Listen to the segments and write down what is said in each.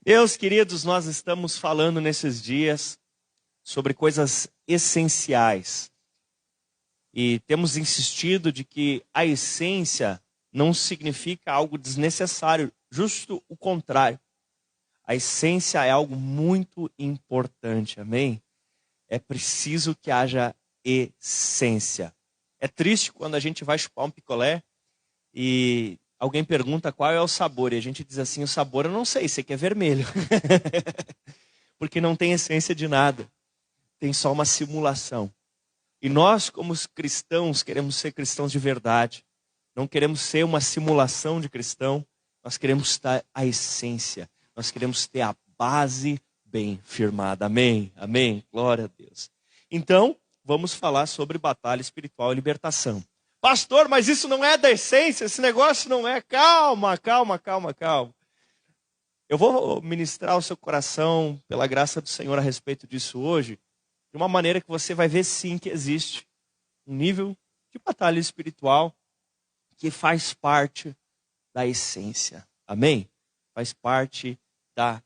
Meus queridos, nós estamos falando nesses dias sobre coisas essenciais. E temos insistido de que a essência não significa algo desnecessário, justo o contrário. A essência é algo muito importante, amém? É preciso que haja essência. É triste quando a gente vai chupar um picolé e alguém pergunta qual é o sabor, e a gente diz assim, o sabor eu não sei, sei que é vermelho. Porque não tem essência de nada, tem só uma simulação. E nós, como cristãos, queremos ser cristãos de verdade. Não queremos ser uma simulação de cristão, nós queremos ter a essência, nós queremos ter a base bem firmada. Amém? Amém? Glória a Deus. Então, vamos falar sobre batalha espiritual e libertação. Pastor, mas isso não é da essência, esse negócio não é. Calma. Eu vou ministrar o seu coração, pela graça do Senhor, a respeito disso hoje, de uma maneira que você vai ver sim que existe um nível de batalha espiritual que faz parte da essência. Amém? Faz parte da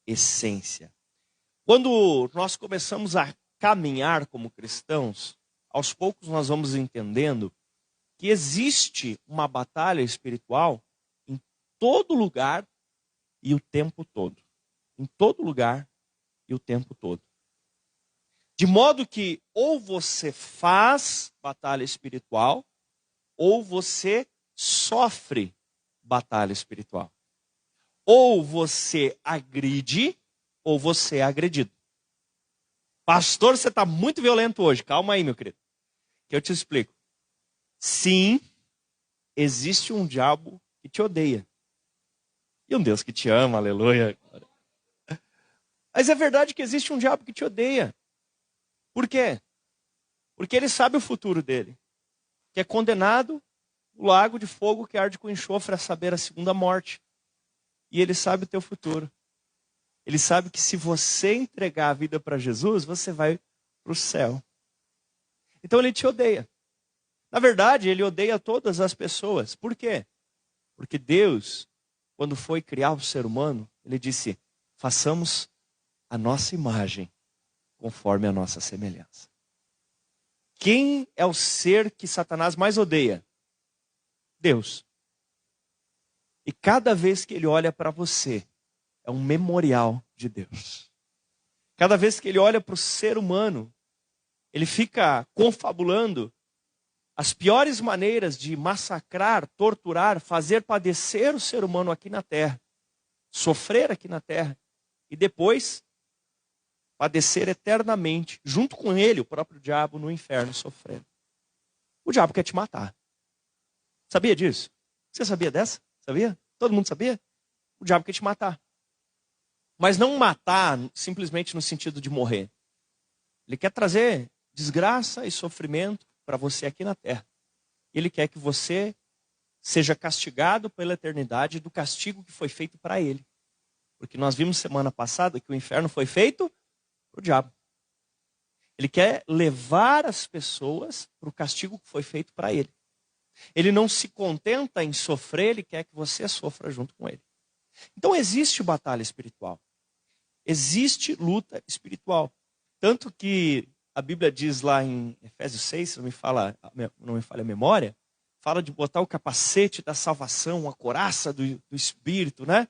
essência. Quando nós começamos a caminhar como cristãos, aos poucos nós vamos entendendo que existe uma batalha espiritual em todo lugar e o tempo todo. Em todo lugar e o tempo todo. De modo que ou você faz batalha espiritual, ou você sofre batalha espiritual. Ou você agride, ou você é agredido. Pastor, você está muito violento hoje. Calma aí, meu querido, que eu te explico. Sim, existe um diabo que te odeia. E um Deus que te ama, aleluia. Mas é verdade que existe um diabo que te odeia. Por quê? Porque ele sabe o futuro dele. Que é condenado no lago de fogo que arde com enxofre, a saber, a segunda morte. E ele sabe o teu futuro. Ele sabe que se você entregar a vida para Jesus, você vai para o céu. Então ele te odeia. Na verdade, ele odeia todas as pessoas. Por quê? Porque Deus, quando foi criar o ser humano, ele disse, façamos a nossa imagem conforme a nossa semelhança. Quem é o ser que Satanás mais odeia? Deus. E cada vez que ele olha para você, é um memorial de Deus. Cada vez que ele olha para o ser humano, ele fica confabulando as piores maneiras de massacrar, torturar, fazer padecer o ser humano aqui na terra, sofrer aqui na terra, e depois padecer eternamente, junto com ele, o próprio diabo, no inferno sofrendo. O diabo quer te matar. Sabia disso? Você sabia dessa? Sabia? Todo mundo sabia? O diabo quer te matar. Mas não matar simplesmente no sentido de morrer. Ele quer trazer desgraça e sofrimento para você aqui na terra. Ele quer que você seja castigado pela eternidade do castigo que foi feito para ele. Porque nós vimos semana passada que o inferno foi feito para o diabo. Ele quer levar as pessoas para o castigo que foi feito para ele. Ele não se contenta em sofrer, ele quer que você sofra junto com ele. Então existe batalha espiritual. Existe luta espiritual. Tanto que a Bíblia diz lá em Efésios 6, se não me falha a memória, fala de botar o capacete da salvação, a couraça do Espírito, né?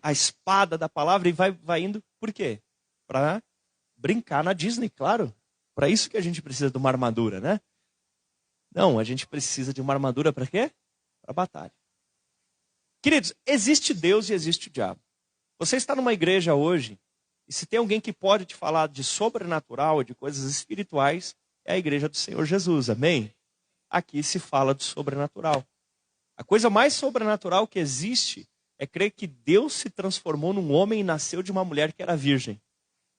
A espada da palavra e vai indo. Por quê? Para brincar na Disney, claro. Para isso que a gente precisa de uma armadura, né? Não, a gente precisa de uma armadura para quê? Para batalha. Queridos, existe Deus e existe o diabo. Você está numa igreja hoje, e se tem alguém que pode te falar de sobrenatural, de coisas espirituais, é a igreja do Senhor Jesus, amém? Aqui se fala de sobrenatural. A coisa mais sobrenatural que existe é crer que Deus se transformou num homem e nasceu de uma mulher que era virgem.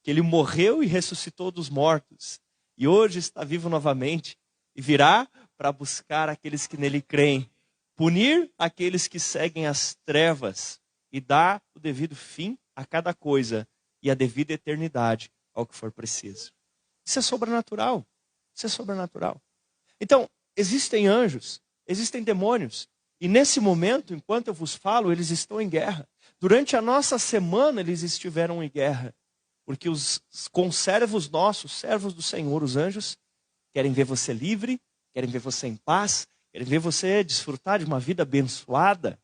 Que ele morreu e ressuscitou dos mortos. E hoje está vivo novamente. E virá para buscar aqueles que nele creem. Punir aqueles que seguem as trevas. E dar o devido fim a cada coisa. E a devida eternidade ao que for preciso. Isso é sobrenatural. Isso é sobrenatural. Então, existem anjos, existem demônios. E nesse momento, enquanto eu vos falo, eles estão em guerra. Durante a nossa semana eles estiveram em guerra, porque os conservos nossos, servos do Senhor, os anjos, querem ver você livre, querem ver você em paz, querem ver você desfrutar de uma vida abençoada,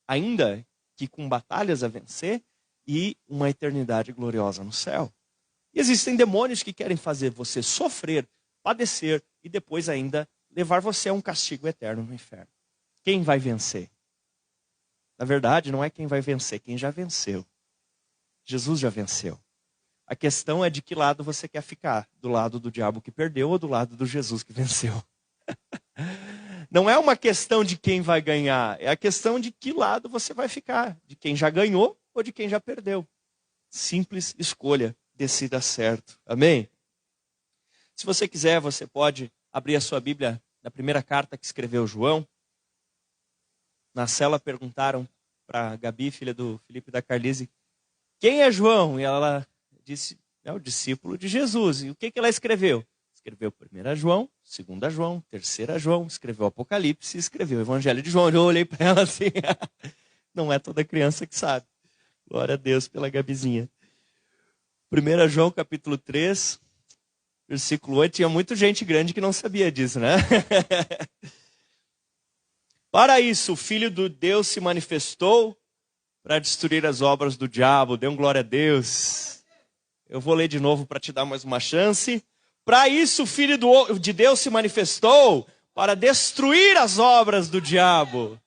ainda que com batalhas a vencer e uma eternidade gloriosa no céu. E existem demônios que querem fazer você sofrer, padecer e depois ainda levar você a um castigo eterno no inferno. Quem vai vencer? Na verdade, não é quem vai vencer, quem já venceu. Jesus já venceu. A questão é de que lado você quer ficar, do lado do diabo que perdeu ou do lado do Jesus que venceu. Não é uma questão de quem vai ganhar, é a questão de que lado você vai ficar, de quem já ganhou ou de quem já perdeu. Simples escolha, decida certo. Amém? Se você quiser, você pode abrir a sua Bíblia na primeira carta que escreveu João. Na cela perguntaram para a Gabi, filha do Felipe e da Carlise, quem é João? E ela disse, é o discípulo de Jesus. E o que ela escreveu? Escreveu 1 João, 2 João, 3 João, escreveu Apocalipse, escreveu o Evangelho de João. Eu olhei para ela assim, não é toda criança que sabe. Glória a Deus pela Gabizinha. 1 João capítulo 3, versículo 8, tinha muita gente grande que não sabia disso, né? Para isso, o Filho do Deus se manifestou para destruir as obras do diabo. Dê um glória a Deus. Eu vou ler de novo para te dar mais uma chance. Para isso, o Filho de Deus se manifestou para destruir as obras do diabo.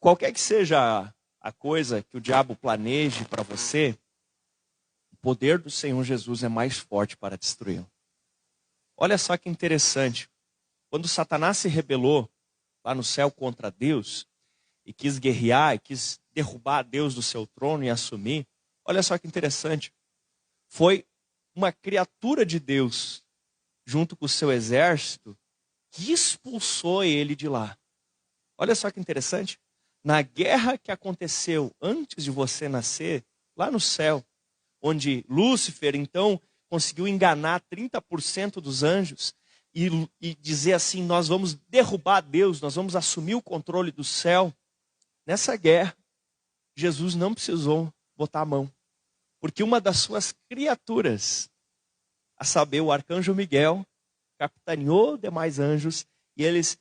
Qualquer que seja a coisa que o diabo planeje para você, o poder do Senhor Jesus é mais forte para destruí-lo. Olha só que interessante. Quando Satanás se rebelou lá no céu contra Deus e quis guerrear, e quis derrubar Deus do seu trono e assumir, olha só que interessante. Foi uma criatura de Deus, junto com o seu exército, que expulsou ele de lá. Olha só que interessante. Na guerra que aconteceu antes de você nascer, lá no céu, onde Lúcifer, então, conseguiu enganar 30% dos anjos e dizer assim, nós vamos derrubar Deus, nós vamos assumir o controle do céu. Nessa guerra, Jesus não precisou botar a mão. Porque uma das suas criaturas, a saber, o arcanjo Miguel, capitaneou demais anjos e eles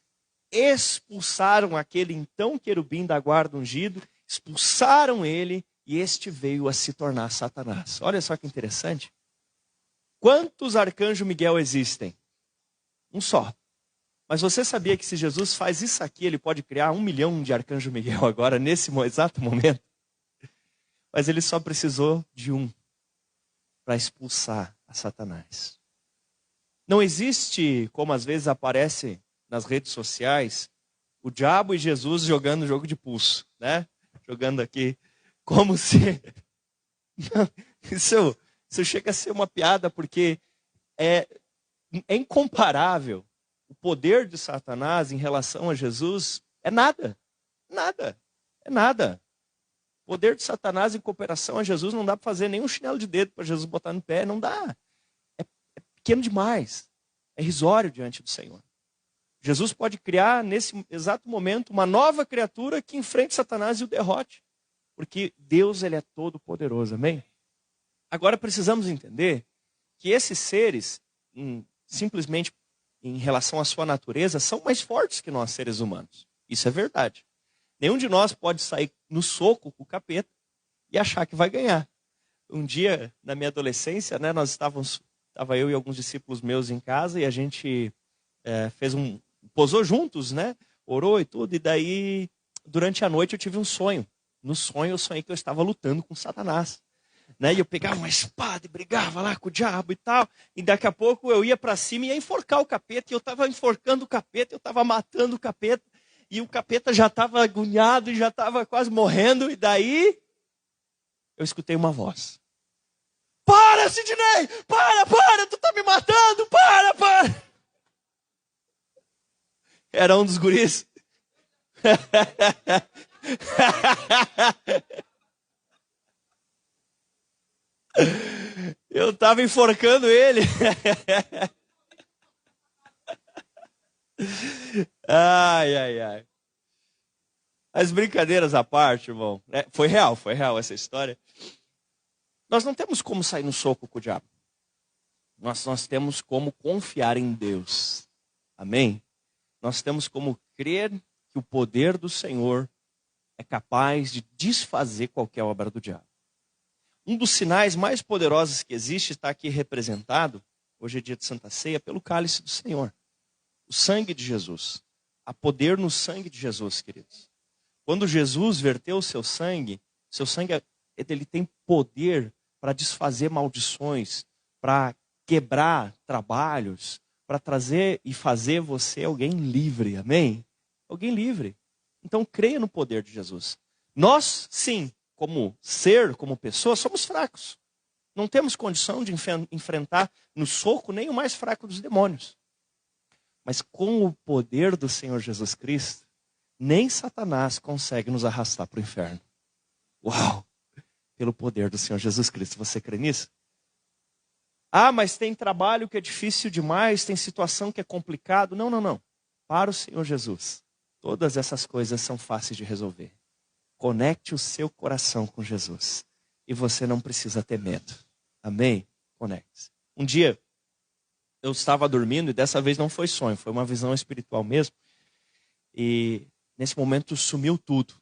expulsaram aquele então querubim da guarda ungido, expulsaram ele e este veio a se tornar Satanás. Olha só que interessante. Quantos arcanjos Miguel existem? Um só. Mas você sabia que se Jesus faz isso aqui, ele pode criar 1 milhão de arcanjo Miguel agora, nesse exato momento? Mas ele só precisou de um para expulsar a Satanás. Não existe, como às vezes aparece nas redes sociais, o diabo e Jesus jogando jogo de pulso, né? Jogando aqui, como se... Isso chega a ser uma piada, porque é incomparável. O poder de Satanás em relação a Jesus é nada. Nada. É nada. O poder de Satanás em comparação a Jesus não dá para fazer nem um chinelo de dedo para Jesus botar no pé. Não dá. É pequeno demais. É irrisório diante do Senhor. Jesus pode criar nesse exato momento uma nova criatura que enfrente Satanás e o derrote. Porque Deus, ele é todo poderoso. Amém? Agora precisamos entender que esses seres, simplesmente em relação à sua natureza, são mais fortes que nós, seres humanos. Isso é verdade. Nenhum de nós pode sair no soco com o capeta e achar que vai ganhar. Um dia, na minha adolescência, né, estava eu e alguns discípulos meus em casa e a gente posou juntos, né? Orou e tudo. E daí, durante a noite, eu tive um sonho. No sonho, eu sonhei que eu estava lutando com Satanás. Né? E eu pegava uma espada e brigava lá com o diabo e tal. E daqui a pouco eu ia para cima e ia enforcar o capeta. E eu estava enforcando o capeta, eu estava matando o capeta. E o capeta já estava agoniado e já estava quase morrendo. E daí eu escutei uma voz. Para, Sidney! Para! Tu tá me matando! Para! Era um dos guris. Eu estava enforcando ele. Ai. As brincadeiras à parte, irmão. Foi real essa história. Nós não temos como sair no soco com o diabo. Nós temos como confiar em Deus. Amém? Nós temos como crer que o poder do Senhor é capaz de desfazer qualquer obra do diabo. Um dos sinais mais poderosos que existe está aqui representado, hoje é dia de Santa Ceia, pelo cálice do Senhor. O sangue de Jesus. Há poder no sangue de Jesus, queridos. Quando Jesus verteu o seu sangue ele tem poder para desfazer maldições, para quebrar trabalhos, para trazer e fazer você alguém livre, amém? Alguém livre. Então creia no poder de Jesus. Nós, sim, como ser, como pessoa, somos fracos. Não temos condição de enfrentar no soco nem o mais fraco dos demônios. Mas com o poder do Senhor Jesus Cristo, nem Satanás consegue nos arrastar para o inferno. Uau! Pelo poder do Senhor Jesus Cristo. Você crê nisso? Ah, mas tem trabalho que é difícil demais, tem situação que é complicado. Não. Para o Senhor Jesus, todas essas coisas são fáceis de resolver. Conecte o seu coração com Jesus. E você não precisa ter medo. Amém? Conecte-se. Um dia, eu estava dormindo, e dessa vez não foi sonho, foi uma visão espiritual mesmo. E nesse momento sumiu tudo.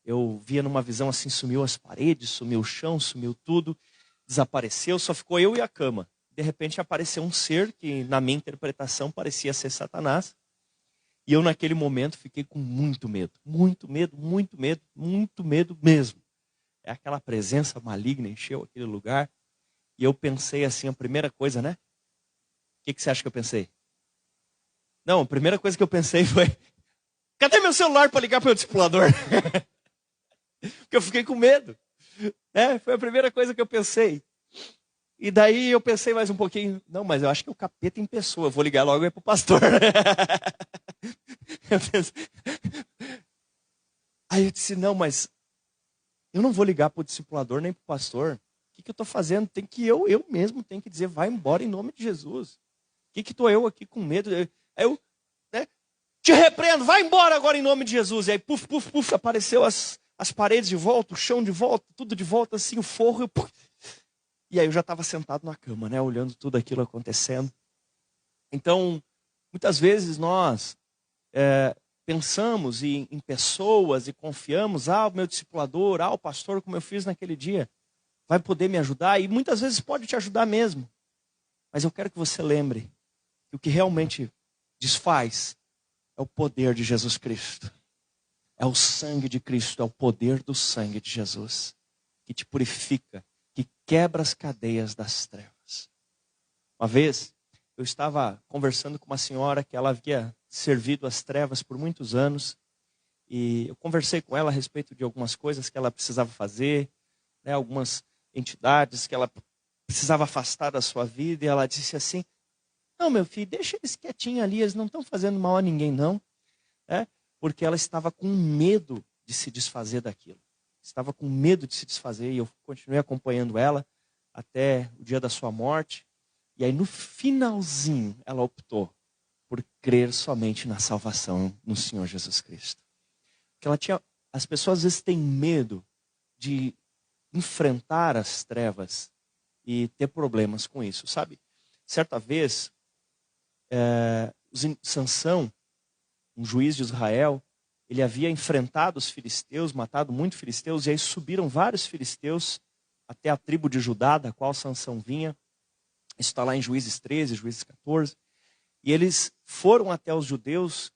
Eu via numa visão assim, sumiu as paredes, sumiu o chão, sumiu tudo. Desapareceu, só ficou eu e a cama. De repente apareceu um ser que, na minha interpretação, parecia ser Satanás. E eu, naquele momento, fiquei com muito medo. Muito medo mesmo. É aquela presença maligna encheu aquele lugar. E eu pensei assim, a primeira coisa, né? O que você acha que eu pensei? Não, a primeira coisa que eu pensei foi: cadê meu celular para ligar para o discipulador? Porque eu fiquei com medo. Foi a primeira coisa que eu pensei. E daí eu pensei mais um pouquinho. Não, mas eu acho que é o capeta em pessoa. Eu vou ligar logo para o pastor. Aí eu disse: não, mas eu não vou ligar para o discipulador nem para o pastor. O que eu estou fazendo? Tem que eu mesmo tenho que dizer: vai embora em nome de Jesus. O que estou eu aqui com medo? Aí eu te repreendo, vai embora agora em nome de Jesus. E aí puf, apareceu as paredes de volta, o chão de volta, tudo de volta, assim, o forro. E aí eu já estava sentado na cama, né, olhando tudo aquilo acontecendo. Então, muitas vezes nós pensamos em pessoas e confiamos: o meu discipulador, o pastor, como eu fiz naquele dia, vai poder me ajudar. E muitas vezes pode te ajudar mesmo. Mas eu quero que você lembre que o que realmente desfaz é o poder de Jesus Cristo. É o sangue de Cristo, é o poder do sangue de Jesus, que te purifica, que quebra as cadeias das trevas. Uma vez, eu estava conversando com uma senhora que ela havia servido as trevas por muitos anos, e eu conversei com ela a respeito de algumas coisas que ela precisava fazer, né, algumas entidades que ela precisava afastar da sua vida, e ela disse assim: não, meu filho, deixa eles quietinhos ali, eles não estão fazendo mal a ninguém, não. Porque ela estava com medo de se desfazer daquilo. Estava com medo de se desfazer, e eu continuei acompanhando ela até o dia da sua morte. E aí, no finalzinho, ela optou por crer somente na salvação no Senhor Jesus Cristo. Porque as pessoas às vezes têm medo de enfrentar as trevas e ter problemas com isso, sabe? Certa vez, Sansão, um juiz de Israel, ele havia enfrentado os filisteus, matado muitos filisteus, e aí subiram vários filisteus até a tribo de Judá, da qual Sansão vinha. Isso está lá em Juízes 13, Juízes 14. E eles foram até os judeus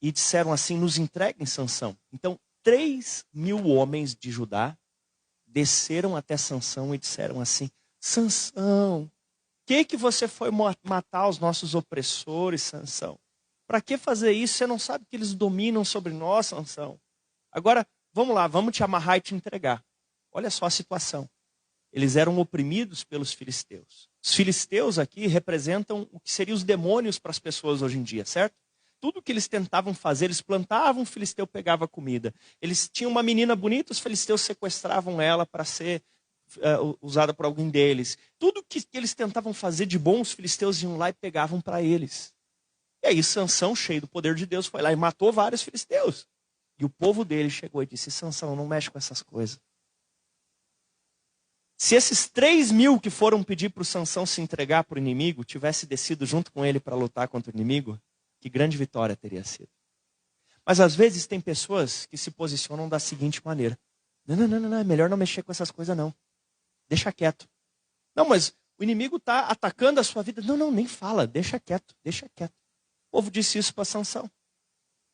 e disseram assim: nos entreguem Sansão. Então, 3.000 homens de Judá desceram até Sansão e disseram assim: Sansão, que você foi matar os nossos opressores, Sansão? Para que fazer isso? Você não sabe que eles dominam sobre nós, Sansão? Agora, vamos lá, vamos te amarrar e te entregar. Olha só a situação. Eles eram oprimidos pelos filisteus. Os filisteus aqui representam o que seriam os demônios para as pessoas hoje em dia, certo? Tudo que eles tentavam fazer, eles plantavam, o filisteu pegava comida. Eles tinham uma menina bonita, os filisteus sequestravam ela para ser usada por alguém deles. Tudo que eles tentavam fazer de bom, os filisteus iam lá e pegavam para eles. E aí Sansão, cheio do poder de Deus, foi lá e matou vários filisteus. E o povo dele chegou e disse: Sansão, não mexe com essas coisas. Se esses 3.000 que foram pedir para o Sansão se entregar para o inimigo, tivesse descido junto com ele para lutar contra o inimigo, que grande vitória teria sido. Mas às vezes tem pessoas que se posicionam da seguinte maneira: não, é melhor não mexer com essas coisas não. Deixa quieto. Não, mas o inimigo está atacando a sua vida. Não, nem fala, deixa quieto, deixa quieto. O povo disse isso para Sansão.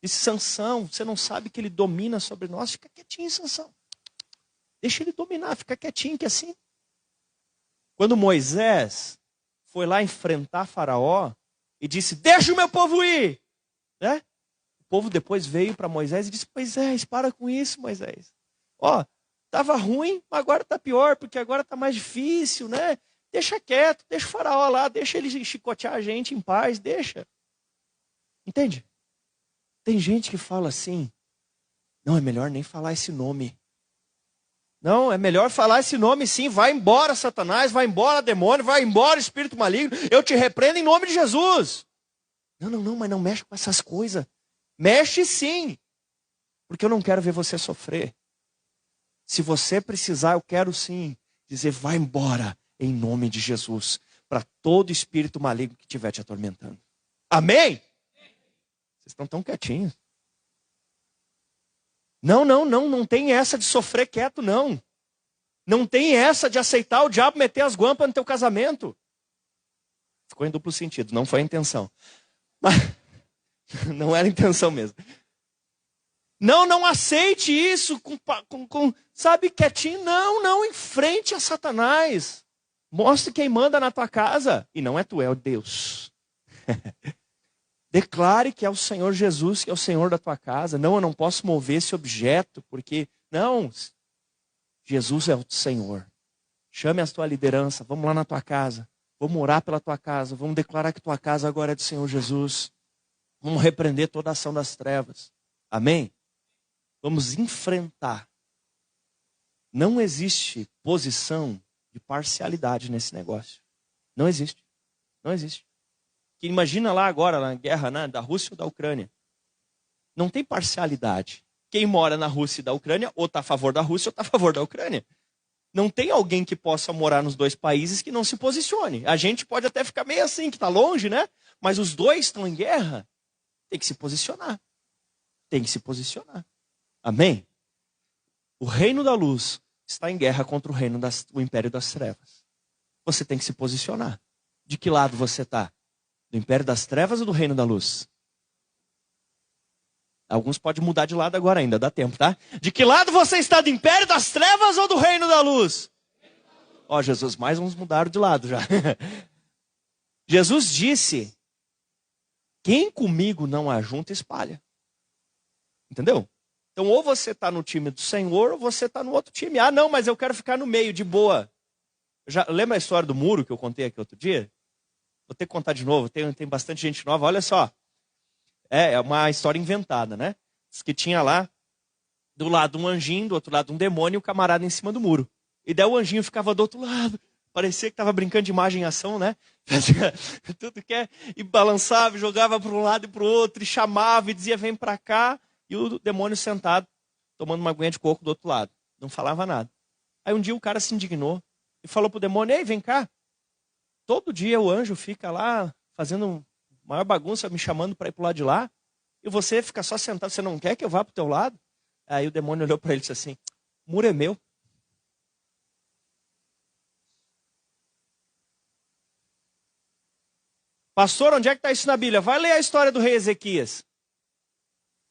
Disse: Sansão, você não sabe que ele domina sobre nós? Fica quietinho, Sansão. Deixa ele dominar, fica quietinho que assim. Quando Moisés foi lá enfrentar Faraó e disse: deixa o meu povo ir, né? O povo depois veio para Moisés e disse: Moisés, para com isso, Moisés. Ó, estava ruim, mas agora está pior, porque agora está mais difícil, né? Deixa quieto, deixa o Faraó lá, deixa ele chicotear a gente em paz, deixa. Entende? Tem gente que fala assim: não, é melhor nem falar esse nome. Não, é melhor falar esse nome sim. Vai embora, Satanás, vai embora, demônio, vai embora, espírito maligno. Eu te repreendo em nome de Jesus. Não, mas não mexe com essas coisas. Mexe sim, porque eu não quero ver você sofrer. Se você precisar, eu quero sim dizer: vai embora em nome de Jesus, para todo espírito maligno que estiver te atormentando. Amém? Vocês estão tão quietinhos. Não tem essa de sofrer quieto, não. Não tem essa de aceitar o diabo meter as guampas no teu casamento. Ficou em duplo sentido, não foi a intenção. Mas não era a intenção mesmo. Não aceite isso sabe, quietinho. Não, enfrente a Satanás. Mostre quem manda na tua casa. E não é tu, é o Deus. Declare que é o Senhor Jesus, que é o Senhor da tua casa. Não, eu não posso mover esse objeto, porque... Não, Jesus é o Senhor. Chame a tua liderança, vamos lá na tua casa. Vamos orar pela tua casa, vamos declarar que tua casa agora é do Senhor Jesus. Vamos repreender toda a ação das trevas. Amém? Vamos enfrentar. Não existe posição de parcialidade nesse negócio. Não existe. Não existe. Que imagina lá agora, na guerra, né, da Rússia ou da Ucrânia. Não tem parcialidade. Quem mora na Rússia e da Ucrânia, ou está a favor da Rússia ou está a favor da Ucrânia. Não tem alguém que possa morar nos dois países que não se posicione. A gente pode até ficar meio assim, que está longe, né? Mas os dois estão em guerra. Tem que se posicionar. Tem que se posicionar. Amém? O reino da luz está em guerra contra o império das trevas. Você tem que se posicionar. De que lado você está? Do império das trevas ou do reino da luz? Alguns podem mudar de lado agora ainda, dá tempo, tá? De que lado você está, do império das trevas ou do reino da luz? Ó, Jesus, mais uns mudaram de lado já. Jesus disse: quem comigo não ajunta, espalha. Entendeu? Então, ou você está no time do Senhor, ou você está no outro time. Ah, não, mas eu quero ficar no meio, de boa. Lembra a história do muro que eu contei aqui outro dia? Vou ter que contar de novo, tem bastante gente nova. Olha só, é uma história inventada, né? Diz que tinha lá, do lado um anjinho, do outro lado um demônio, e o camarada em cima do muro. E daí o anjinho ficava do outro lado, parecia que estava brincando de imagem em ação, né? Tudo que é, e balançava, e jogava para um lado e para o outro, e chamava, e dizia: vem para cá. E o demônio sentado, tomando uma aguinha de coco do outro lado. Não falava nada. Aí um dia o cara se indignou e falou pro demônio: ei, vem cá. Todo dia o anjo fica lá fazendo maior bagunça, me chamando para ir pro lado de lá. E você fica só sentado, você não quer que eu vá pro teu lado? Aí o demônio olhou para ele e disse assim: o muro é meu. Pastor, onde é que está isso na Bíblia? Vai ler a história do rei Ezequias.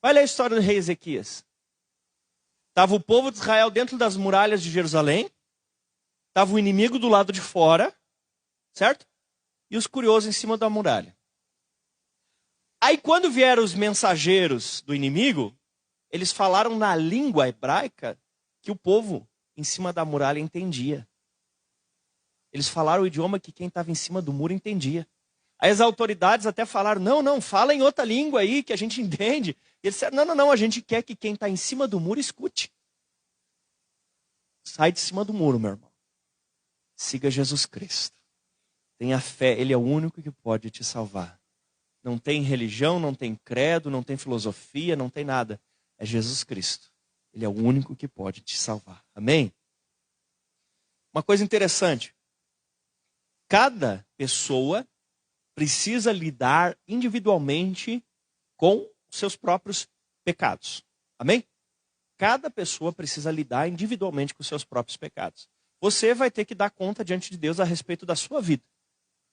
Vai ler a história do rei Ezequias. Estava o povo de Israel dentro das muralhas de Jerusalém. Estava o inimigo do lado de fora. Certo? E os curiosos em cima da muralha. Aí quando vieram os mensageiros do inimigo, eles falaram na língua hebraica que o povo em cima da muralha entendia. Eles falaram o idioma que quem estava em cima do muro entendia. Aí as autoridades até falaram: não, fala em outra língua aí que a gente entende. E eles disseram: não, a gente quer que quem está em cima do muro escute. Sai de cima do muro, meu irmão. Siga Jesus Cristo. Tenha fé, Ele é o único que pode te salvar. Não tem religião, não tem credo, não tem filosofia, não tem nada. é Jesus Cristo. Ele é o único que pode te salvar. Amém? Uma coisa interessante. Cada pessoa precisa lidar individualmente com seus próprios pecados. Amém? Cada pessoa precisa lidar individualmente com seus próprios pecados. Você vai ter que dar conta diante de Deus a respeito da sua vida.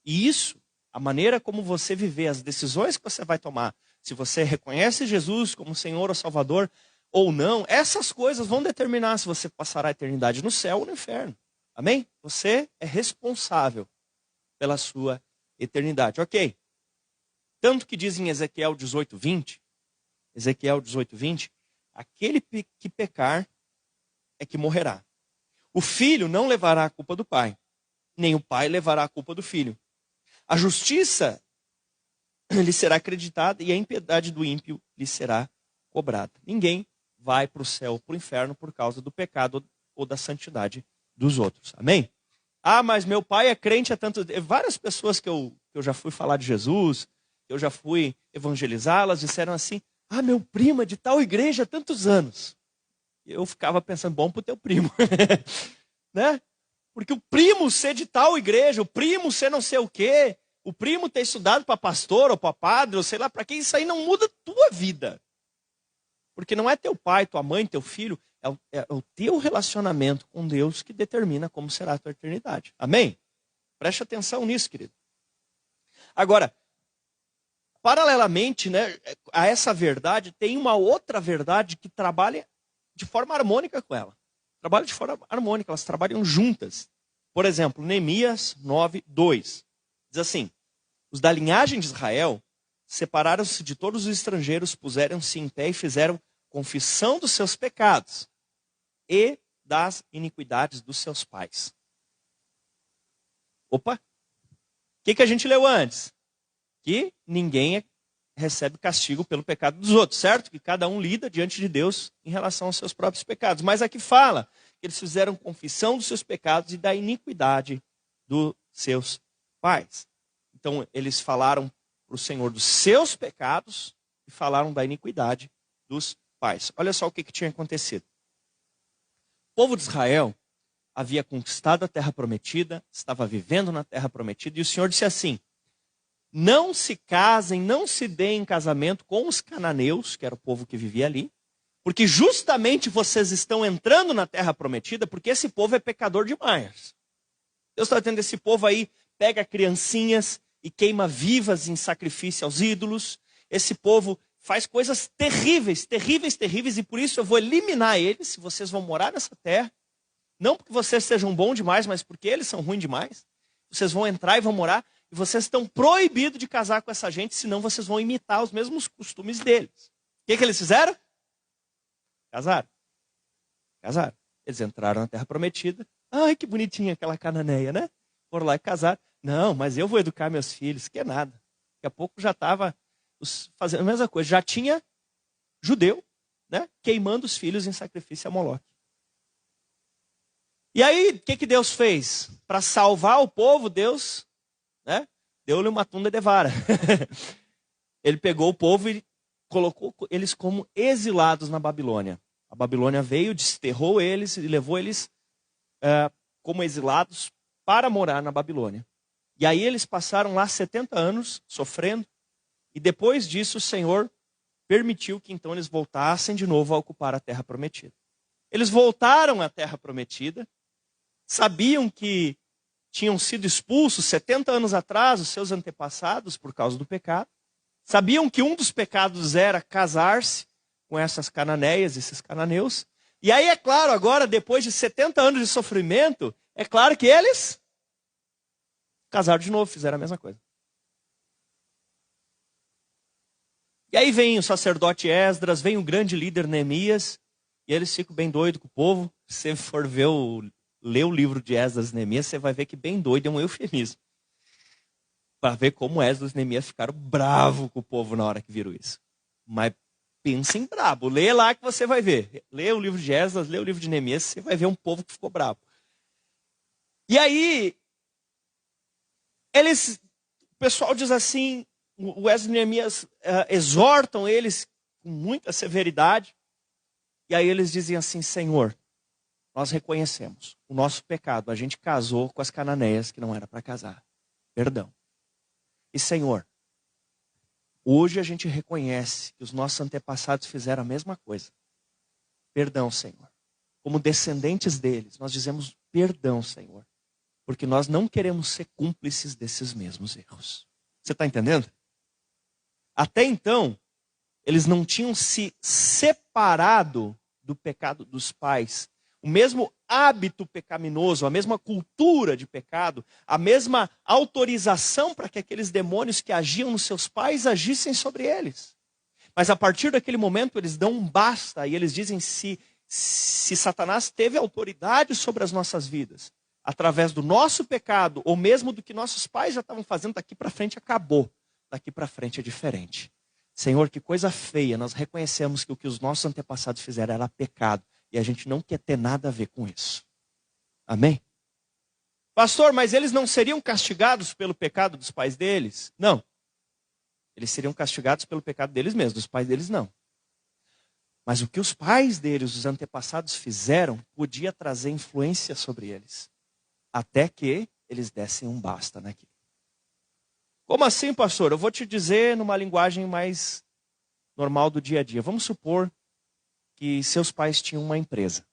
E isso, a maneira como você viver, as decisões que você vai tomar, se você reconhece Jesus como Senhor ou Salvador ou não, essas coisas vão determinar se você passará a eternidade no céu ou no inferno. Amém? Você é responsável pela sua eternidade. Ok. Tanto que diz em Ezequiel 18:20, aquele que pecar é que morrerá. O filho não levará a culpa do pai, nem o pai levará a culpa do filho. A justiça lhe será acreditada e a impiedade do ímpio lhe será cobrada. Ninguém vai para o céu ou para o inferno por causa do pecado ou da santidade dos outros. Amém? Ah, mas meu pai é crente há tanto... Várias pessoas que eu já fui falar de Jesus, que eu já fui evangelizá-las, disseram assim, ah, meu primo é de tal igreja há tantos anos. E eu ficava pensando, bom pro teu primo. Né? Porque o primo ser de tal igreja, o primo ser não sei o quê, o primo ter estudado para pastor ou para padre, ou sei lá para quem, isso aí não muda a tua vida. Porque não é teu pai, tua mãe, teu filho, é o teu relacionamento com Deus que determina como será a tua eternidade. Amém? Preste atenção nisso, querido. Agora, paralelamente, né, a essa verdade, tem uma outra verdade que trabalha de forma harmônica com ela. Trabalham de forma harmônica, elas trabalham juntas. Por exemplo, Neemias 9:2. Diz assim, os da linhagem de Israel separaram-se de todos os estrangeiros, puseram-se em pé e fizeram confissão dos seus pecados e das iniquidades dos seus pais. Opa! O que a gente leu antes? Que ninguém recebe castigo pelo pecado dos outros, certo? Que cada um lida diante de Deus em relação aos seus próprios pecados. Mas aqui fala que eles fizeram confissão dos seus pecados e da iniquidade dos seus pais. Então, eles falaram para o Senhor dos seus pecados e falaram da iniquidade dos pais. Olha só o que tinha acontecido. O povo de Israel havia conquistado a terra prometida, estava vivendo na terra prometida, e o Senhor disse assim, não se casem, não se deem em casamento com os cananeus, que era o povo que vivia ali, porque justamente vocês estão entrando na terra prometida, porque esse povo é pecador demais. Deus está dizendo, esse povo aí pega criancinhas e queima vivas em sacrifício aos ídolos. Esse povo faz coisas terríveis, terríveis, terríveis, e por isso eu vou eliminar eles, se vocês vão morar nessa terra. Não porque vocês sejam bons demais, mas porque eles são ruins demais. Vocês vão entrar e vão morar, e vocês estão proibidos de casar com essa gente, senão vocês vão imitar os mesmos costumes deles. O que eles fizeram? Casaram. Casaram. Eles entraram na terra prometida. Ai, que bonitinha aquela cananeia, né? Foram lá e casaram. Não, mas eu vou educar meus filhos, que é nada. Daqui a pouco já estava fazendo a mesma coisa. Já tinha judeu, né? Queimando os filhos em sacrifício a Moloque. E aí, o que Deus fez? Para salvar o povo, Deus, né, deu-lhe uma tunda de vara. Ele pegou o povo e colocou eles como exilados na Babilônia. A Babilônia veio, desterrou eles e levou eles como exilados para morar na Babilônia. E aí eles passaram lá 70 anos sofrendo. E depois disso o Senhor permitiu que então eles voltassem de novo a ocupar a terra prometida. Eles voltaram à terra prometida. Sabiam que tinham sido expulsos 70 anos atrás, os seus antepassados, por causa do pecado. Sabiam que um dos pecados era casar-se com essas cananeias, esses cananeus. E aí, é claro, agora, depois de 70 anos de sofrimento, é claro que eles casaram de novo, fizeram a mesma coisa. E aí vem o sacerdote Esdras, vem o grande líder Neemias, e eles ficam bem doidos com o povo. Se você for ler o livro de Esdras e Neemias, você vai ver que bem doido é um eufemismo. Para ver como Esdras e Neemias ficaram bravos com o povo na hora que viram isso. Mas pensem brabo. Lê lá que você vai ver. Lê o livro de Esdras, lê o livro de Neemias, você vai ver um povo que ficou bravo. E aí, o pessoal diz assim, o Esdras e Neemias exortam eles com muita severidade. E aí eles dizem assim: Senhor, nós reconhecemos o nosso pecado. A gente casou com as cananeias que não era para casar. Perdão. E Senhor, hoje a gente reconhece que os nossos antepassados fizeram a mesma coisa. Perdão, Senhor. Como descendentes deles, nós dizemos perdão, Senhor. Porque nós não queremos ser cúmplices desses mesmos erros. Você está entendendo? Até então, eles não tinham se separado do pecado dos pais. O mesmo hábito pecaminoso, a mesma cultura de pecado, a mesma autorização para que aqueles demônios que agiam nos seus pais agissem sobre eles. Mas a partir daquele momento eles dão um basta e eles dizem: se Satanás teve autoridade sobre as nossas vidas, através do nosso pecado, ou mesmo do que nossos pais já estavam fazendo, daqui para frente acabou. Daqui para frente é diferente. Senhor, que coisa feia, nós reconhecemos que o que os nossos antepassados fizeram era pecado. E a gente não quer ter nada a ver com isso. Amém? Pastor, mas eles não seriam castigados pelo pecado dos pais deles? Não. Eles seriam castigados pelo pecado deles mesmos, dos pais deles não. Mas o que os pais deles, os antepassados fizeram, podia trazer influência sobre eles. Até que eles dessem um basta naquilo. Como assim, pastor? Eu vou te dizer numa linguagem mais normal do dia a dia. Vamos supor que seus pais tinham uma empresa.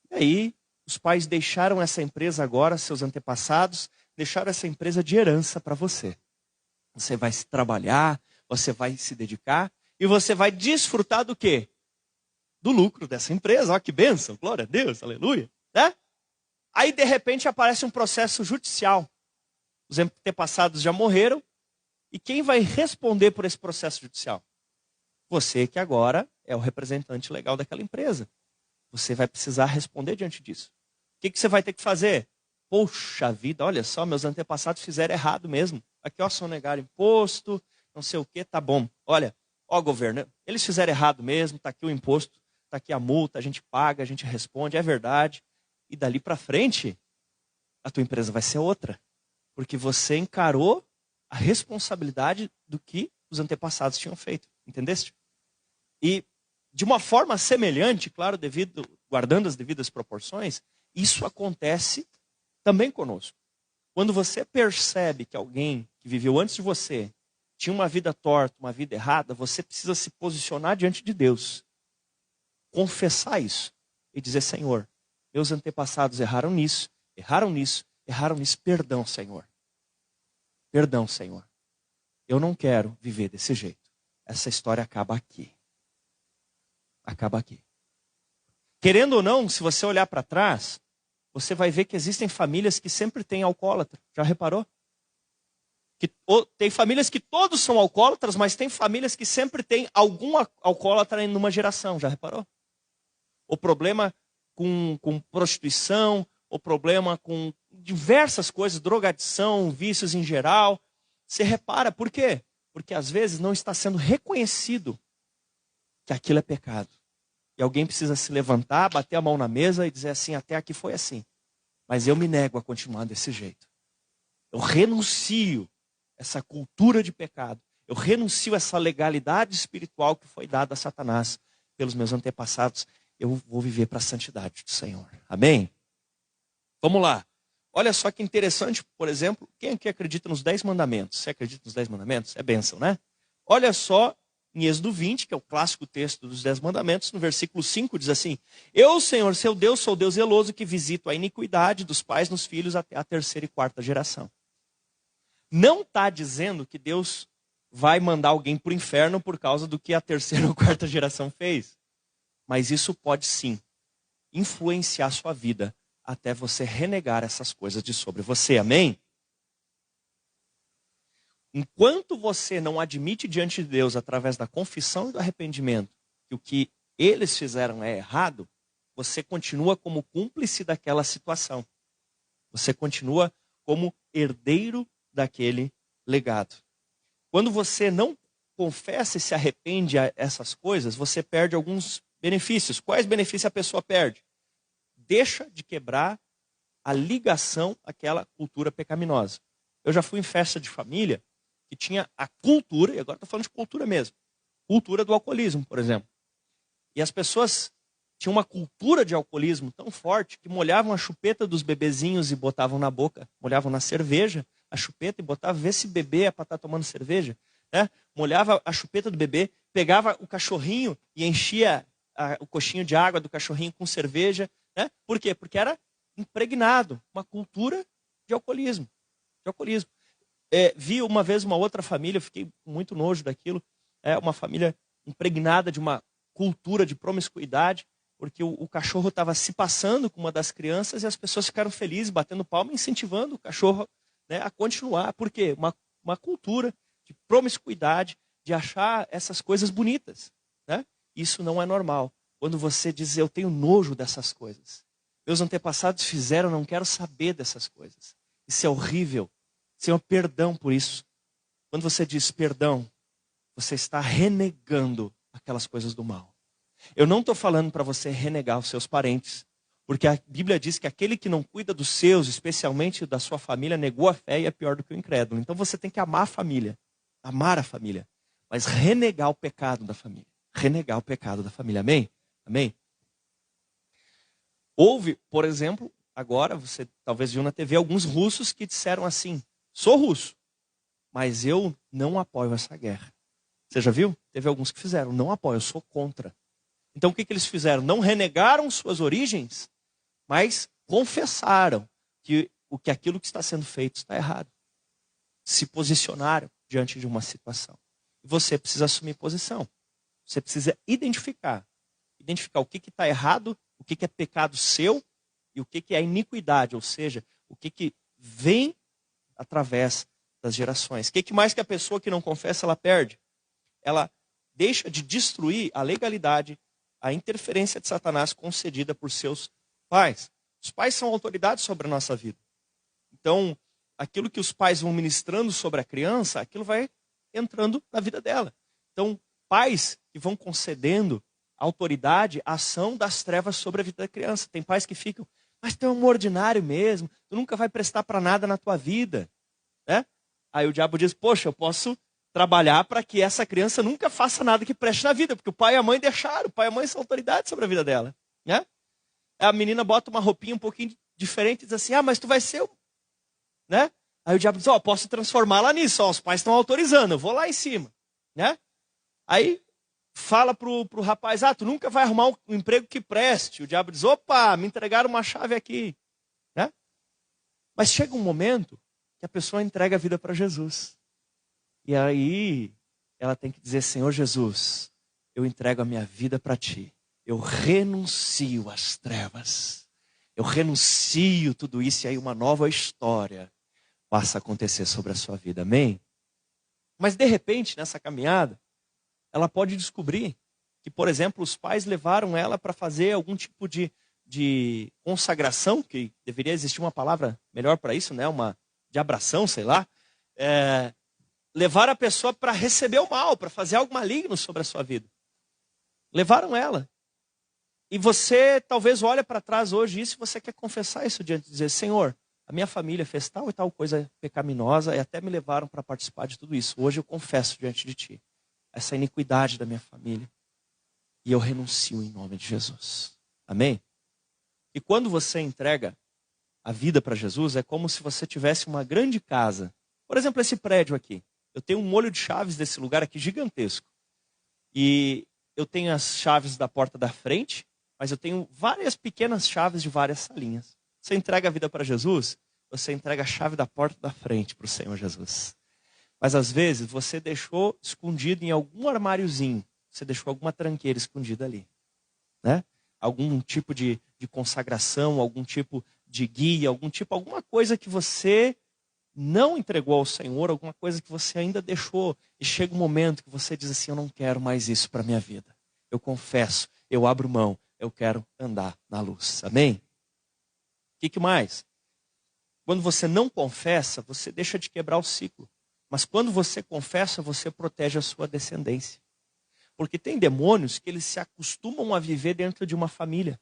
E aí, os pais deixaram essa empresa agora, seus antepassados, deixaram essa empresa de herança para você. Você vai se trabalhar, você vai se dedicar e você vai desfrutar do quê? Do lucro dessa empresa. Olha que bênção, glória a Deus, aleluia. Né? Aí, de repente, aparece um processo judicial. Os antepassados já morreram. E quem vai responder por esse processo judicial? Você que agora é o representante legal daquela empresa. Você vai precisar responder diante disso. O que você vai ter que fazer? Poxa vida, olha só, meus antepassados fizeram errado mesmo. Aqui, ó, sonegaram imposto, não sei o que, tá bom. Olha, ó, governo, eles fizeram errado mesmo, tá aqui o imposto, tá aqui a multa, a gente paga, a gente responde, é verdade. E dali para frente, a tua empresa vai ser outra. Porque você encarou a responsabilidade do que os antepassados tinham feito. Entendeste? E de uma forma semelhante, claro, guardando as devidas proporções, isso acontece também conosco. Quando você percebe que alguém que viveu antes de você tinha uma vida torta, uma vida errada, você precisa se posicionar diante de Deus. Confessar isso e dizer: Senhor, meus antepassados erraram nisso, perdão, Senhor. Perdão, Senhor. Eu não quero viver desse jeito. Essa história acaba aqui. Acaba aqui. Querendo ou não, se você olhar para trás, você vai ver que existem famílias que sempre têm alcoólatra. Já reparou? Tem famílias que todos são alcoólatras, mas tem famílias que sempre tem algum alcoólatra em uma geração. Já reparou? O problema com prostituição, o problema com diversas coisas, drogadição, vícios em geral. Você repara, por quê? Porque às vezes não está sendo reconhecido que aquilo é pecado. E alguém precisa se levantar, bater a mão na mesa e dizer assim: até aqui foi assim. Mas eu me nego a continuar desse jeito. Eu renuncio essa cultura de pecado. Eu renuncio essa legalidade espiritual que foi dada a Satanás pelos meus antepassados. Eu vou viver para a santidade do Senhor. Amém? Vamos lá. Olha só que interessante, por exemplo, quem aqui acredita nos 10 mandamentos? Você acredita nos 10 mandamentos? É bênção, né? Olha só, em Êxodo 20, que é o clássico texto dos 10 mandamentos, no versículo 5 diz assim: Eu, Senhor, seu Deus, sou Deus zeloso que visito a iniquidade dos pais nos filhos até a 3ª e 4ª geração. Não está dizendo que Deus vai mandar alguém para o inferno por causa do que a 3ª ou 4ª geração fez. Mas isso pode sim influenciar a sua vida até você renegar essas coisas de sobre você. Amém? Enquanto você não admite diante de Deus, através da confissão e do arrependimento, que o que eles fizeram é errado, você continua como cúmplice daquela situação. Você continua como herdeiro daquele legado. Quando você não confessa e se arrepende a essas coisas, você perde alguns benefícios. Quais benefícios a pessoa perde? Deixa de quebrar a ligação àquela cultura pecaminosa. Eu já fui em festa de família que tinha a cultura, e agora estou falando de cultura mesmo, cultura do alcoolismo, por exemplo. E as pessoas tinha uma cultura de alcoolismo tão forte que molhavam a chupeta dos bebezinhos e botavam na boca, molhavam na cerveja a chupeta e botavam, vê se bebê é para estar tomando cerveja, né? Molhava a chupeta do bebê, pegava o cachorrinho e enchia o coxinho de água do cachorrinho com cerveja, né? Por quê? Porque era impregnado, uma cultura de alcoolismo. Vi uma vez uma outra família, fiquei com muito nojo daquilo, uma família impregnada de uma cultura de promiscuidade, porque o cachorro estava se passando com uma das crianças e as pessoas ficaram felizes, batendo palma, incentivando o cachorro, né, a continuar. Por quê? Uma cultura de promiscuidade, de achar essas coisas bonitas, né? Isso não é normal. Quando você diz, eu tenho nojo dessas coisas. Meus antepassados fizeram, eu não quero saber dessas coisas. Isso é horrível. Senhor, perdão por isso. Quando você diz perdão, você está renegando aquelas coisas do mal. Eu não estou falando para você renegar os seus parentes, porque a Bíblia diz que aquele que não cuida dos seus, especialmente da sua família, negou a fé e é pior do que o incrédulo. Então você tem que amar a família, mas renegar o pecado da família. Renegar o pecado da família. Amém? Amém? Houve, por exemplo, agora, você talvez viu na TV, alguns russos que disseram assim, sou russo, mas eu não apoio essa guerra. Você já viu? Teve alguns que fizeram, não apoio, eu sou contra. Então o que eles fizeram? Não renegaram suas origens, mas confessaram que aquilo que está sendo feito está errado. Se posicionaram diante de uma situação. E você precisa assumir posição. Você precisa identificar o que está errado, o que é pecado seu e o que é iniquidade, ou seja, o que vem através das gerações. O que mais que a pessoa que não confessa, ela perde? Ela deixa de destruir a legalidade, a interferência de Satanás concedida por seus pais. Os pais são autoridades sobre a nossa vida. Então, aquilo que os pais vão ministrando sobre a criança, aquilo vai entrando na vida dela. Então, pais que vão concedendo autoridade, ação das trevas sobre a vida da criança. Tem pais que ficam, mas tu é um ordinário mesmo, tu nunca vai prestar para nada na tua vida, né? Aí o diabo diz, poxa, eu posso trabalhar para que essa criança nunca faça nada que preste na vida, porque o pai e a mãe deixaram, o pai e a mãe são autoridade sobre a vida dela, né? A menina bota uma roupinha um pouquinho diferente e diz assim, mas tu vai ser o... né? Aí o diabo diz, posso transformá-la nisso, os pais estão autorizando, eu vou lá em cima, né? Aí fala pro rapaz, tu nunca vai arrumar um emprego que preste. O diabo diz, opa, me entregaram uma chave aqui, né? Mas chega um momento que a pessoa entrega a vida para Jesus. E aí ela tem que dizer, Senhor Jesus, eu entrego a minha vida para ti. Eu renuncio às trevas. Eu renuncio tudo isso e aí uma nova história passa a acontecer sobre a sua vida. Amém? Mas de repente, nessa caminhada, ela pode descobrir que, por exemplo, os pais levaram ela para fazer algum tipo de consagração, que deveria existir uma palavra melhor para isso, né? De abração, sei lá. Levar a pessoa para receber o mal, para fazer algo maligno sobre a sua vida. Levaram ela. E você talvez olhe para trás hoje isso e você quer confessar isso diante de dizer, Senhor, a minha família fez tal e tal coisa pecaminosa e até me levaram para participar de tudo isso. Hoje eu confesso diante de ti essa iniquidade da minha família. E eu renuncio em nome de Jesus. Amém? E quando você entrega a vida para Jesus, é como se você tivesse uma grande casa. Por exemplo, esse prédio aqui. Eu tenho um molho de chaves desse lugar aqui gigantesco. E eu tenho as chaves da porta da frente, mas eu tenho várias pequenas chaves de várias salinhas. Você entrega a vida para Jesus, você entrega a chave da porta da frente para o Senhor Jesus. Mas às vezes você deixou escondido em algum armáriozinho, você deixou alguma tranqueira escondida ali, né? Algum tipo de consagração, algum tipo de guia, alguma coisa que você não entregou ao Senhor, alguma coisa que você ainda deixou. E chega um momento que você diz assim, eu não quero mais isso para a minha vida. Eu confesso, eu abro mão, eu quero andar na luz. Amém? O que mais? Quando você não confessa, você deixa de quebrar o ciclo. Mas quando você confessa, você protege a sua descendência. Porque tem demônios que eles se acostumam a viver dentro de uma família.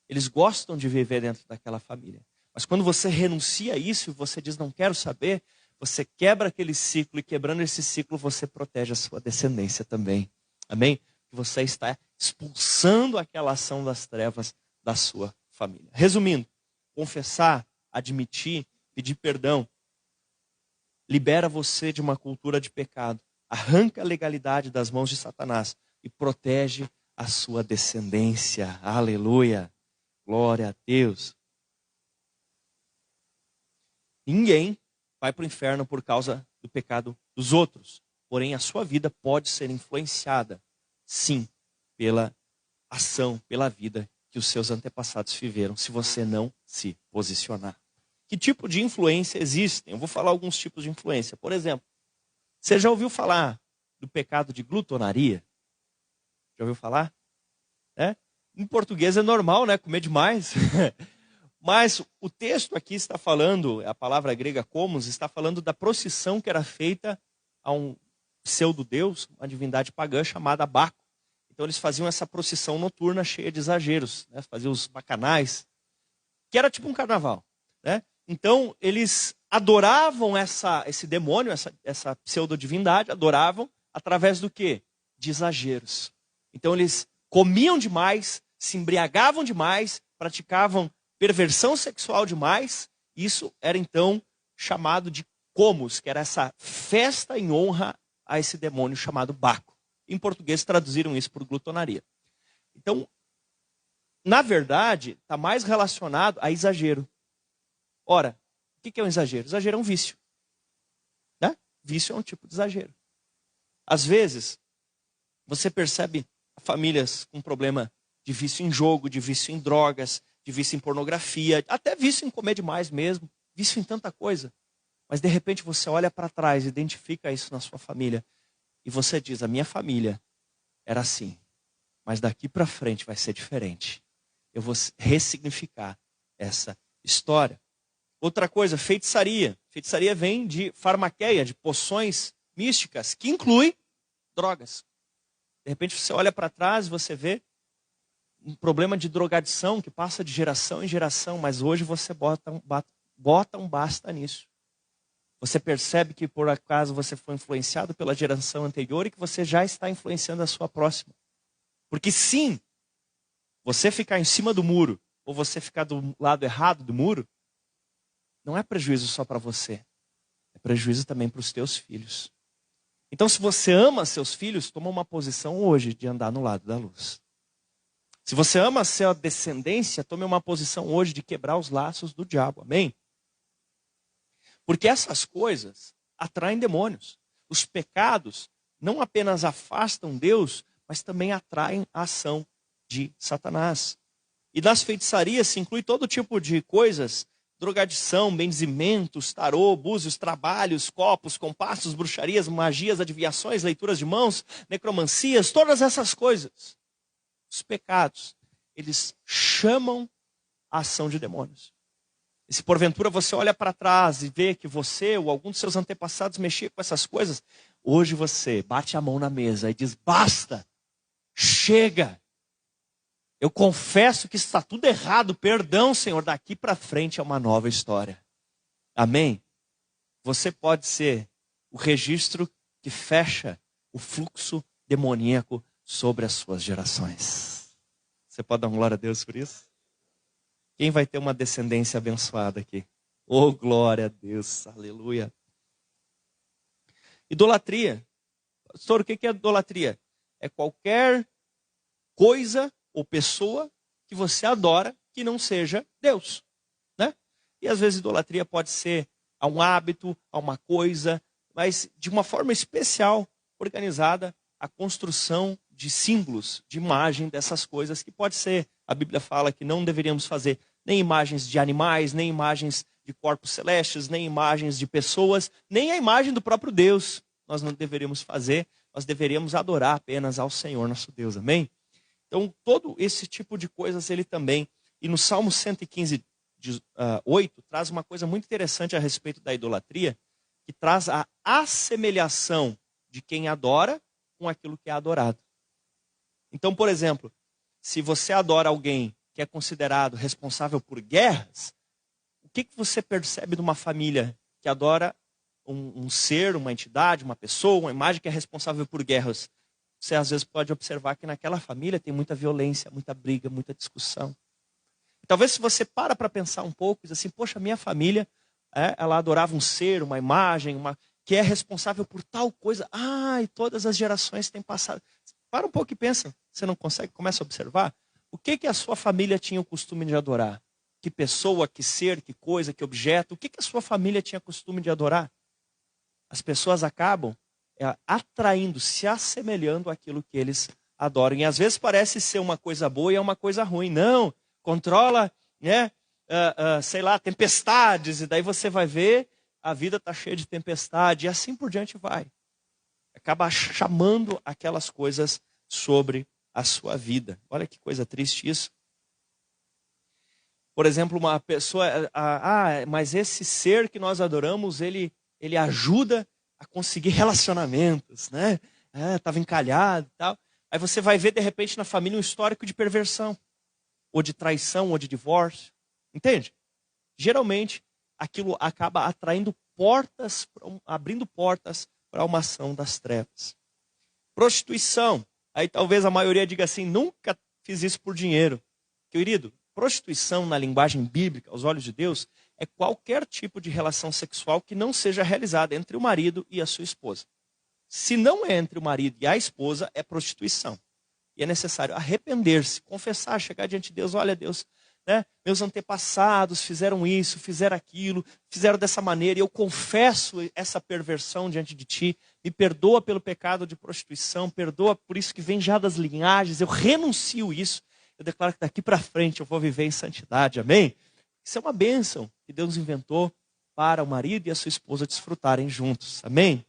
Eles gostam de viver dentro daquela família. Mas quando você renuncia a isso e você diz, não quero saber, você quebra aquele ciclo e quebrando esse ciclo, você protege a sua descendência também. Amém? Você está expulsando aquela ação das trevas da sua família. Resumindo, confessar, admitir, pedir perdão, libera você de uma cultura de pecado, arranca a legalidade das mãos de Satanás e protege a sua descendência. Aleluia! Glória a Deus! Ninguém vai para o inferno por causa do pecado dos outros. Porém, a sua vida pode ser influenciada, sim, pela ação, pela vida que os seus antepassados viveram, se você não se posicionar. Que tipo de influência existem? Eu vou falar alguns tipos de influência. Por exemplo, você já ouviu falar do pecado de glutonaria? Já ouviu falar? Em português é normal, né? Comer demais. Mas o texto aqui está falando, a palavra grega komos, está falando da procissão que era feita a um pseudo-deus, uma divindade pagã chamada Baco. Então eles faziam essa procissão noturna cheia de exageros, né? Faziam os bacanais, que era tipo um carnaval, né? Então eles adoravam esse demônio, essa pseudo-divindade, adoravam através do quê? De exageros. Então eles comiam demais, se embriagavam demais, praticavam perversão sexual demais. Isso era então chamado de komos, que era essa festa em honra a esse demônio chamado Baco. Em português traduziram isso por glutonaria. Então, na verdade, está mais relacionado a exagero. Ora, o que é um exagero? Exagero é um vício. Né? Vício é um tipo de exagero. Às vezes, você percebe famílias com problema de vício em jogo, de vício em drogas, de vício em pornografia, até vício em comer demais mesmo, vício em tanta coisa. Mas de repente você olha para trás, identifica isso na sua família e você diz, a minha família era assim, mas daqui para frente vai ser diferente. Eu vou ressignificar essa história. Outra coisa, feitiçaria. Feitiçaria vem de farmaqueia, de poções místicas, que inclui drogas. De repente você olha para trás e você vê um problema de drogadição que passa de geração em geração, mas hoje você bota um basta nisso. Você percebe que por acaso você foi influenciado pela geração anterior e que você já está influenciando a sua próxima. Porque sim, você ficar em cima do muro ou você ficar do lado errado do muro, não é prejuízo só para você, é prejuízo também para os teus filhos. Então, se você ama seus filhos, toma uma posição hoje de andar no lado da luz. Se você ama a sua descendência, tome uma posição hoje de quebrar os laços do diabo. Amém? Porque essas coisas atraem demônios. Os pecados não apenas afastam Deus, mas também atraem a ação de Satanás. E nas feitiçarias se inclui todo tipo de coisas, drogadição, benzimentos, tarô, búzios, trabalhos, copos, compassos, bruxarias, magias, adivinhações, leituras de mãos, necromancias, todas essas coisas. Os pecados, eles chamam a ação de demônios. E se porventura você olha para trás e vê que você ou algum dos seus antepassados mexia com essas coisas, hoje você bate a mão na mesa e diz, basta, chega. Eu confesso que está tudo errado, perdão, Senhor, daqui para frente é uma nova história. Amém? Você pode ser o registro que fecha o fluxo demoníaco sobre as suas gerações. Você pode dar uma glória a Deus por isso? Quem vai ter uma descendência abençoada aqui? Oh, glória a Deus, aleluia. Idolatria. Pastor, o que é idolatria? É qualquer coisa ou pessoa que você adora que não seja Deus, né? E às vezes idolatria pode ser a um hábito, a uma coisa, mas de uma forma especial, organizada, a construção de símbolos, de imagem dessas coisas, que pode ser, a Bíblia fala que não deveríamos fazer nem imagens de animais, nem imagens de corpos celestes, nem imagens de pessoas, nem a imagem do próprio Deus. Nós não deveríamos fazer, nós deveríamos adorar apenas ao Senhor nosso Deus, amém? Então, todo esse tipo de coisas ele também, e no Salmo 115, 8, traz uma coisa muito interessante a respeito da idolatria, que traz a assemelhação de quem adora com aquilo que é adorado. Então, por exemplo, se você adora alguém que é considerado responsável por guerras, o que você percebe de uma família que adora um ser, uma entidade, uma pessoa, uma imagem que é responsável por guerras? você às vezes pode observar que naquela família tem muita violência, muita briga, muita discussão. Talvez se você para pensar um pouco, diz assim, poxa, minha família, ela adorava um ser, uma imagem, que é responsável por tal coisa. E todas as gerações têm passado. Para um pouco e pensa, você não consegue? Começa a observar. O que a sua família tinha o costume de adorar? Que pessoa, que ser, que coisa, que objeto? O que a sua família tinha costume de adorar? As pessoas acabam atraindo, se assemelhando àquilo que eles adoram. E às vezes parece ser uma coisa boa e é uma coisa ruim. Não, controla, né? Sei lá, tempestades. E daí você vai ver, a vida está cheia de tempestade. E assim por diante vai. Acaba chamando aquelas coisas sobre a sua vida. Olha que coisa triste isso. Por exemplo, uma pessoa, mas esse ser que nós adoramos, ele ajuda a conseguir relacionamentos, né? Estava encalhado e tal. Aí você vai ver, de repente, na família um histórico de perversão, ou de traição, ou de divórcio. Entende? Geralmente, aquilo acaba atraindo portas, abrindo portas para uma ação das trevas. Prostituição. Aí talvez a maioria diga assim, nunca fiz isso por dinheiro. Querido, prostituição na linguagem bíblica, aos olhos de Deus, é qualquer tipo de relação sexual que não seja realizada entre o marido e a sua esposa. Se não é entre o marido e a esposa, é prostituição. E é necessário arrepender-se, confessar, chegar diante de Deus, olha Deus, né, meus antepassados fizeram isso, fizeram aquilo, fizeram dessa maneira, e eu confesso essa perversão diante de ti, me perdoa pelo pecado de prostituição, perdoa por isso que vem já das linhagens, eu renuncio isso, eu declaro que daqui para frente eu vou viver em santidade, amém? Isso é uma bênção que Deus inventou para o marido e a sua esposa desfrutarem juntos, amém?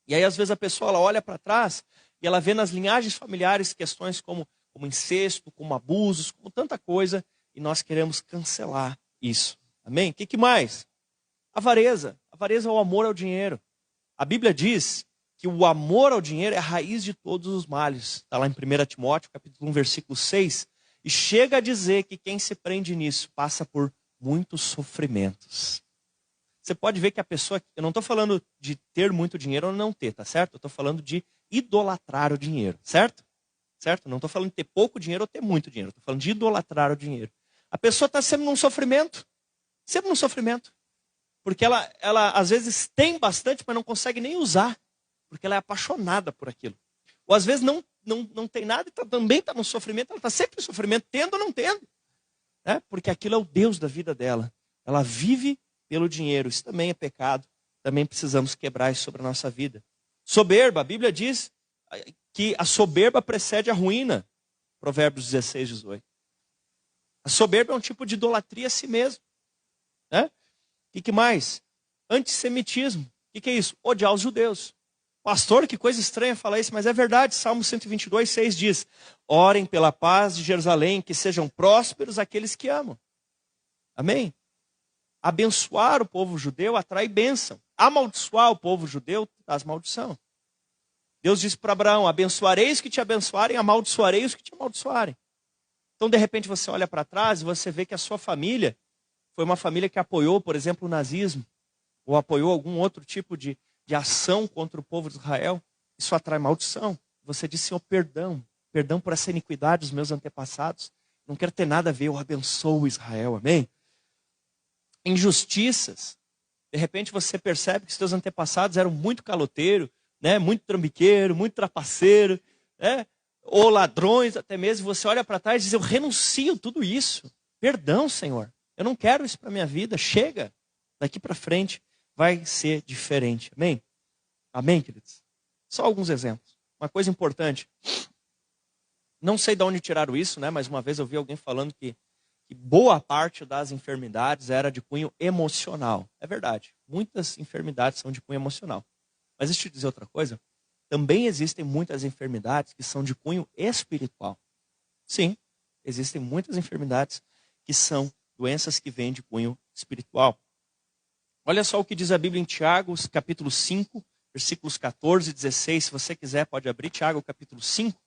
E aí às vezes a pessoa ela olha para trás e ela vê nas linhagens familiares questões como incesto, como abusos, como tanta coisa, e nós queremos cancelar isso, amém? O que mais? Avareza. Avareza é o amor ao dinheiro. A Bíblia diz que o amor ao dinheiro é a raiz de todos os males. Está lá em 1 Timóteo, capítulo 1, versículo 6. E chega a dizer que quem se prende nisso passa por muitos sofrimentos. Você pode ver que a pessoa... Eu não estou falando de ter muito dinheiro ou não ter, tá certo? Eu estou falando de idolatrar o dinheiro, certo? Certo? Não estou falando de ter pouco dinheiro ou ter muito dinheiro. Estou falando de idolatrar o dinheiro. A pessoa está sempre num sofrimento. Sempre num sofrimento. Porque ela às vezes tem bastante, mas não consegue nem usar. Porque ela é apaixonada por aquilo. Ou às vezes não tem nada e também está no sofrimento. Ela está sempre em sofrimento, tendo ou não tendo. Né? Porque aquilo é o Deus da vida dela. Ela vive pelo dinheiro. Isso também é pecado. Também precisamos quebrar isso sobre a nossa vida. Soberba. A Bíblia diz que a soberba precede a ruína. Provérbios 16, 18. A soberba é um tipo de idolatria a si mesmo. Né? O que mais? Antissemitismo. O que é isso? Odiar os judeus. Pastor, que coisa estranha falar isso, mas é verdade. Salmo 122, 6 diz: orem pela paz de Jerusalém, que sejam prósperos aqueles que amam. Amém? Abençoar o povo judeu atrai bênção. Amaldiçoar o povo judeu traz maldição. Deus disse para Abraão: abençoarei os que te abençoarem, amaldiçoarei os que te amaldiçoarem. Então, de repente, você olha para trás e você vê que a sua família foi uma família que apoiou, por exemplo, o nazismo, ou apoiou algum outro tipo de ação contra o povo de Israel. Isso atrai maldição. Você diz: Senhor, perdão por essa iniquidade dos meus antepassados. Não quero ter nada a ver, eu abençoo Israel, amém? Injustiças. De repente você percebe que seus antepassados eram muito caloteiros, né? Muito trambiqueiro, muito trapaceiro, né? Ou ladrões até mesmo. Você olha para trás e diz: eu renuncio tudo isso. Perdão, Senhor. Eu não quero isso para a minha vida. Chega. Daqui para frente vai ser diferente. Amém? Amém, queridos? Só alguns exemplos. Uma coisa importante. Não sei de onde tiraram isso, né? Mas uma vez eu vi alguém falando que boa parte das enfermidades era de cunho emocional. É verdade. Muitas enfermidades são de cunho emocional. Mas deixa eu te dizer outra coisa. Também existem muitas enfermidades que são de cunho espiritual. Sim, existem muitas enfermidades que são doenças que vêm de cunho espiritual. Olha só o que diz a Bíblia em Tiago, capítulo 5, versículos 14 e 16. Se você quiser, pode abrir Tiago, capítulo 5,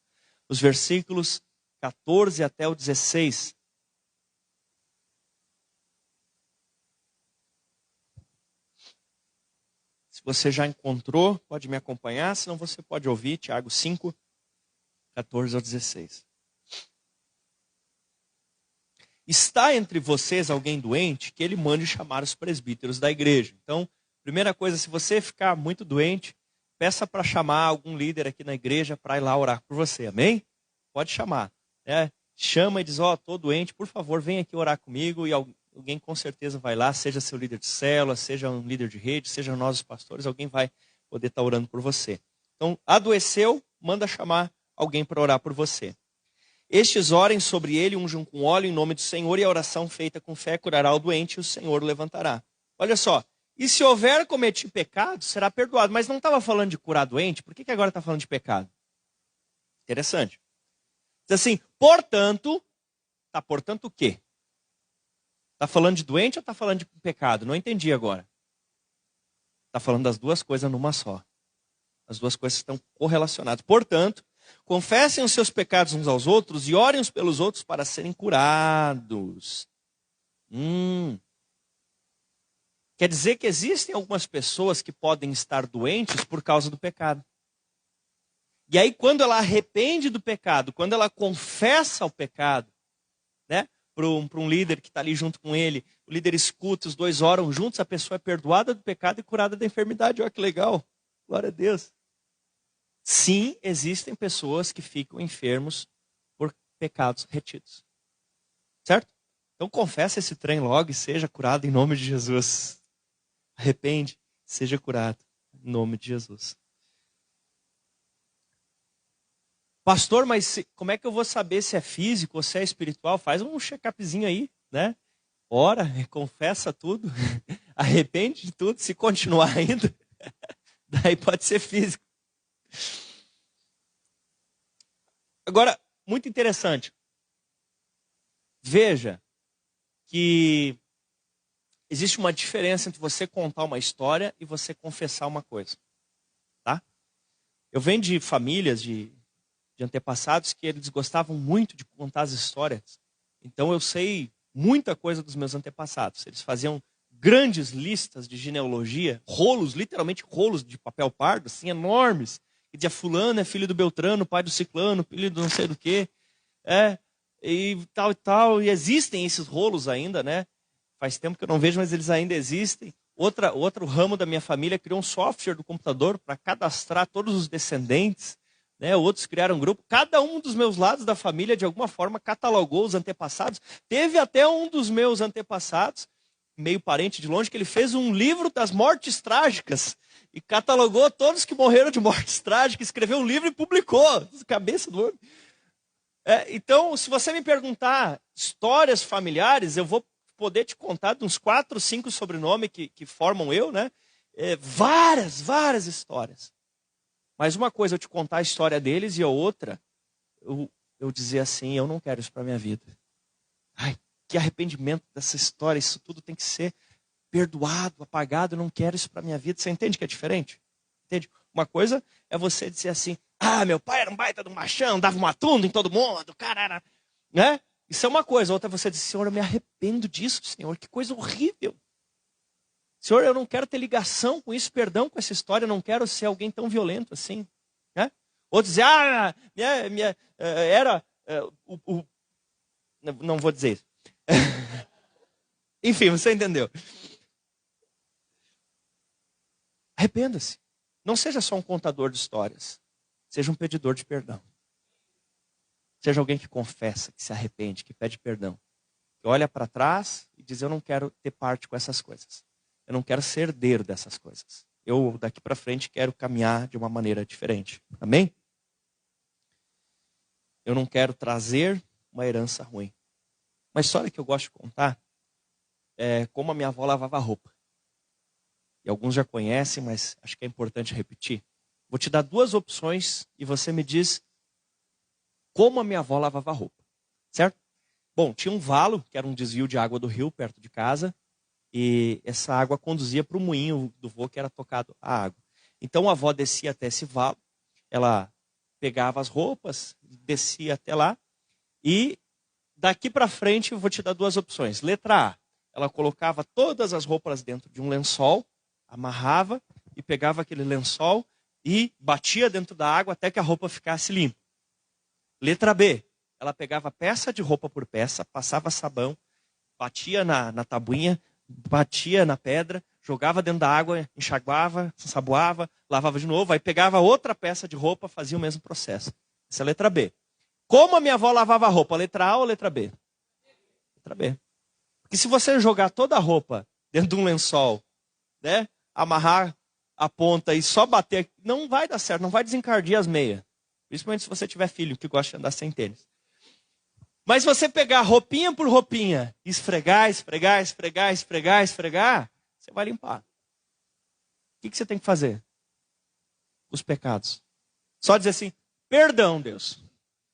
os versículos 14 até o 16. Se você já encontrou, pode me acompanhar, senão você pode ouvir Tiago 5, 14 ao 16. Está entre vocês alguém doente, que ele mande chamar os presbíteros da igreja. Então, primeira coisa, se você ficar muito doente, peça para chamar algum líder aqui na igreja para ir lá orar por você, amém? Pode chamar. Chama e diz, estou doente, por favor, vem aqui orar comigo, e alguém com certeza vai lá, seja seu líder de célula, seja um líder de rede, seja nós os pastores, alguém vai poder estar orando por você. Então, adoeceu, manda chamar alguém para orar por você. Estes orem sobre ele, unjam com óleo em nome do Senhor, e a oração feita com fé curará o doente e o Senhor o levantará. Olha só, e se houver cometido pecado, será perdoado. Mas não estava falando de curar doente, por que agora está falando de pecado? Interessante. Diz assim, portanto o quê? Está falando de doente ou está falando de pecado? Não entendi agora. Está falando das duas coisas numa só. As duas coisas estão correlacionadas. Portanto, confessem os seus pecados uns aos outros e orem uns pelos outros para serem curados. Quer dizer que existem algumas pessoas que podem estar doentes por causa do pecado. E aí, quando ela arrepende do pecado, quando ela confessa o pecado, né, para um líder que está ali junto com ele, o líder escuta, os dois oram juntos, a pessoa é perdoada do pecado e curada da enfermidade. Olha que legal. Glória a Deus. Sim, existem pessoas que ficam enfermos por pecados retidos. Certo? Então confessa esse trem logo e seja curado em nome de Jesus. Arrepende, seja curado em nome de Jesus. Pastor, mas como é que eu vou saber se é físico ou se é espiritual? Faz um check-upzinho aí, né? Ora, confessa tudo, arrepende de tudo, se continuar ainda, daí pode ser físico. Agora, muito interessante. Veja que existe uma diferença entre você contar uma história e você confessar uma coisa. Tá? Eu venho de famílias de antepassados que eles gostavam muito de contar as histórias. Então eu sei muita coisa dos meus antepassados. Eles faziam grandes listas de genealogia, rolos, literalmente rolos de papel pardo, assim, enormes. Que dizia fulano é filho do Beltrano, pai do Ciclano, filho do não sei do quê. E tal e tal. E existem esses rolos ainda, né? Faz tempo que eu não vejo, mas eles ainda existem. Outro ramo da minha família criou um software do computador para cadastrar todos os descendentes. Né, outros criaram um grupo, cada um dos meus lados da família de alguma forma catalogou os antepassados. Teve até um dos meus antepassados, meio parente de longe, que ele fez um livro das mortes trágicas e catalogou todos que morreram de mortes trágicas, escreveu um livro e publicou. Cabeça do homem. Então, se você me perguntar histórias familiares, eu vou poder te contar de uns 4, 5 sobrenomes que formam eu, né? Várias histórias. Mas uma coisa é eu te contar a história deles e a outra, eu dizer assim, eu não quero isso para a minha vida. Ai, que arrependimento dessa história, isso tudo tem que ser perdoado, apagado, eu não quero isso para a minha vida. Você entende que é diferente? Entende? Uma coisa é você dizer assim, meu pai era um baita de um machão, dava uma tunda em todo mundo, cara era... Né? Isso é uma coisa. Outra é você dizer, Senhor, eu me arrependo disso, Senhor, que coisa horrível. Senhor, eu não quero ter ligação com isso, perdão com essa história, eu não quero ser alguém tão violento assim. Né? Ou dizer, não vou dizer isso. Enfim, você entendeu. Arrependa-se. Não seja só um contador de histórias. Seja um pedidor de perdão. Seja alguém que confessa, que se arrepende, que pede perdão. Que olha para trás e diz, eu não quero ter parte com essas coisas. Eu não quero ser herdeiro dessas coisas. Eu, daqui para frente, quero caminhar de uma maneira diferente. Amém? Eu não quero trazer uma herança ruim. Uma história que eu gosto de contar é como a minha avó lavava roupa. E alguns já conhecem, mas acho que é importante repetir. Vou te dar 2 opções e você me diz como a minha avó lavava roupa. Certo? Bom, tinha um valo, que era um desvio de água do rio, perto de casa. E essa água conduzia para o moinho do vô que era tocado a água. Então a avó descia até esse valo, ela pegava as roupas, descia até lá, e daqui para frente eu vou te dar 2 opções. Letra A, ela colocava todas as roupas dentro de um lençol, amarrava, e pegava aquele lençol e batia dentro da água até que a roupa ficasse limpa. Letra B, ela pegava peça de roupa por peça, passava sabão, batia na tabuinha, batia na pedra, jogava dentro da água, enxaguava, ensaboava, lavava de novo, aí pegava outra peça de roupa, fazia o mesmo processo. Essa é a letra B. Como a minha avó lavava a roupa? Letra A ou letra B? Letra B. Porque se você jogar toda a roupa dentro de um lençol, né, amarrar a ponta e só bater, não vai dar certo, não vai desencardir as meias. Principalmente se você tiver filho que gosta de andar sem tênis. Mas se você pegar roupinha por roupinha, esfregar, esfregar, esfregar, esfregar, esfregar, você vai limpar. O que você tem que fazer? Os pecados. Só dizer assim, perdão, Deus.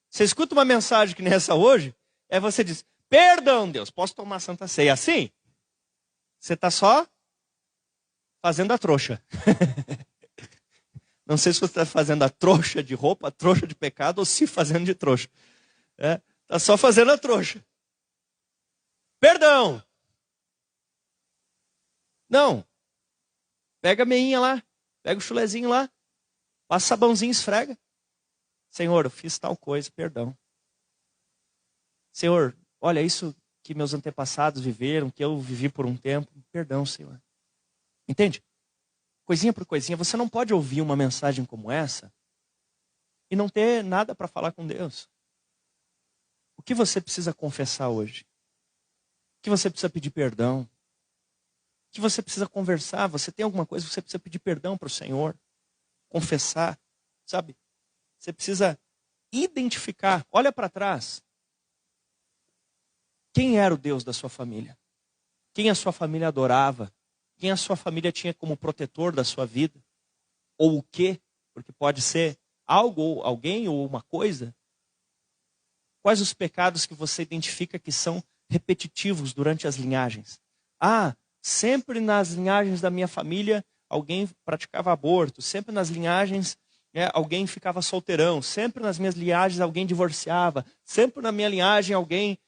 Você escuta uma mensagem que nem essa hoje, aí você diz, perdão, Deus, posso tomar Santa Ceia? Assim, você está só fazendo a trouxa. Não sei se você está fazendo a trouxa de roupa, a trouxa de pecado, ou se fazendo de trouxa. Está só fazendo a trouxa. Perdão. Não. Pega a meinha lá, pega o chulezinho lá, passa sabãozinho e esfrega. Senhor, eu fiz tal coisa, perdão. Senhor, olha isso que meus antepassados viveram, que eu vivi por um tempo. Perdão, Senhor. Entende? Coisinha por coisinha. Você não pode ouvir uma mensagem como essa e não ter nada para falar com Deus. O que você precisa confessar hoje? O que você precisa pedir perdão? O que você precisa conversar? Você tem alguma coisa que você precisa pedir perdão para o Senhor? Confessar, sabe? Você precisa identificar. Olha para trás. Quem era o Deus da sua família? Quem a sua família adorava? Quem a sua família tinha como protetor da sua vida? Ou o quê? Porque pode ser algo, ou alguém, ou uma coisa. Quais os pecados que você identifica que são repetitivos durante as linhagens? Ah, sempre nas linhagens da minha família alguém praticava aborto. Sempre nas linhagens alguém ficava solteirão. Sempre nas minhas linhagens alguém divorciava. Sempre na minha linhagem alguém,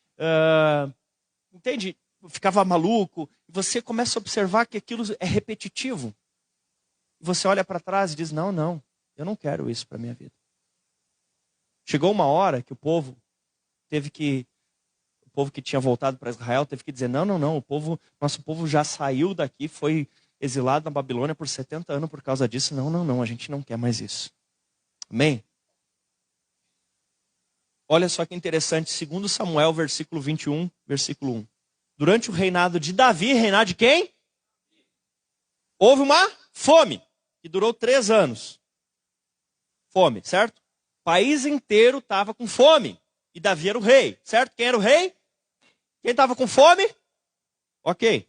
entende? Ficava maluco. E você começa a observar que aquilo é repetitivo. E você olha para trás e diz, não, eu não quero isso para a minha vida. Chegou uma hora que o povo que tinha voltado para Israel teve que dizer, não, nosso povo já saiu daqui, foi exilado na Babilônia por 70 anos por causa disso. Não, a gente não quer mais isso. Amém? Olha só que interessante, 2 Samuel, versículo 21, versículo 1. Durante o reinado de Davi, reinado de quem? Houve uma fome, que durou 3 anos. Fome, certo? O país inteiro estava com fome. E Davi era o rei, certo? Quem era o rei? Quem estava com fome? Ok.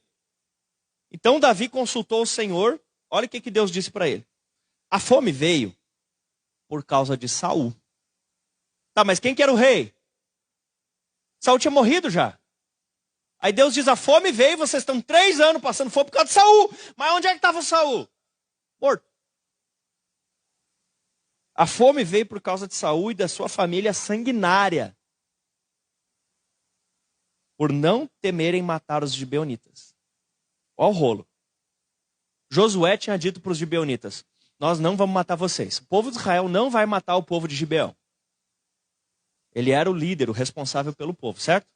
Então Davi consultou o Senhor. Olha o que Deus disse para ele. A fome veio por causa de Saul. Tá, mas quem que era o rei? Saul tinha morrido já. Aí Deus diz, a fome veio, vocês estão 3 anos passando fome por causa de Saul. Mas onde é que estava o Saul? Morto. A fome veio por causa de Saul e da sua família sanguinária, por não temerem matar os gibeonitas. Olha o rolo. Josué tinha dito para os gibeonitas, nós não vamos matar vocês. O povo de Israel não vai matar o povo de Gibeão. Ele era o líder, o responsável pelo povo, certo?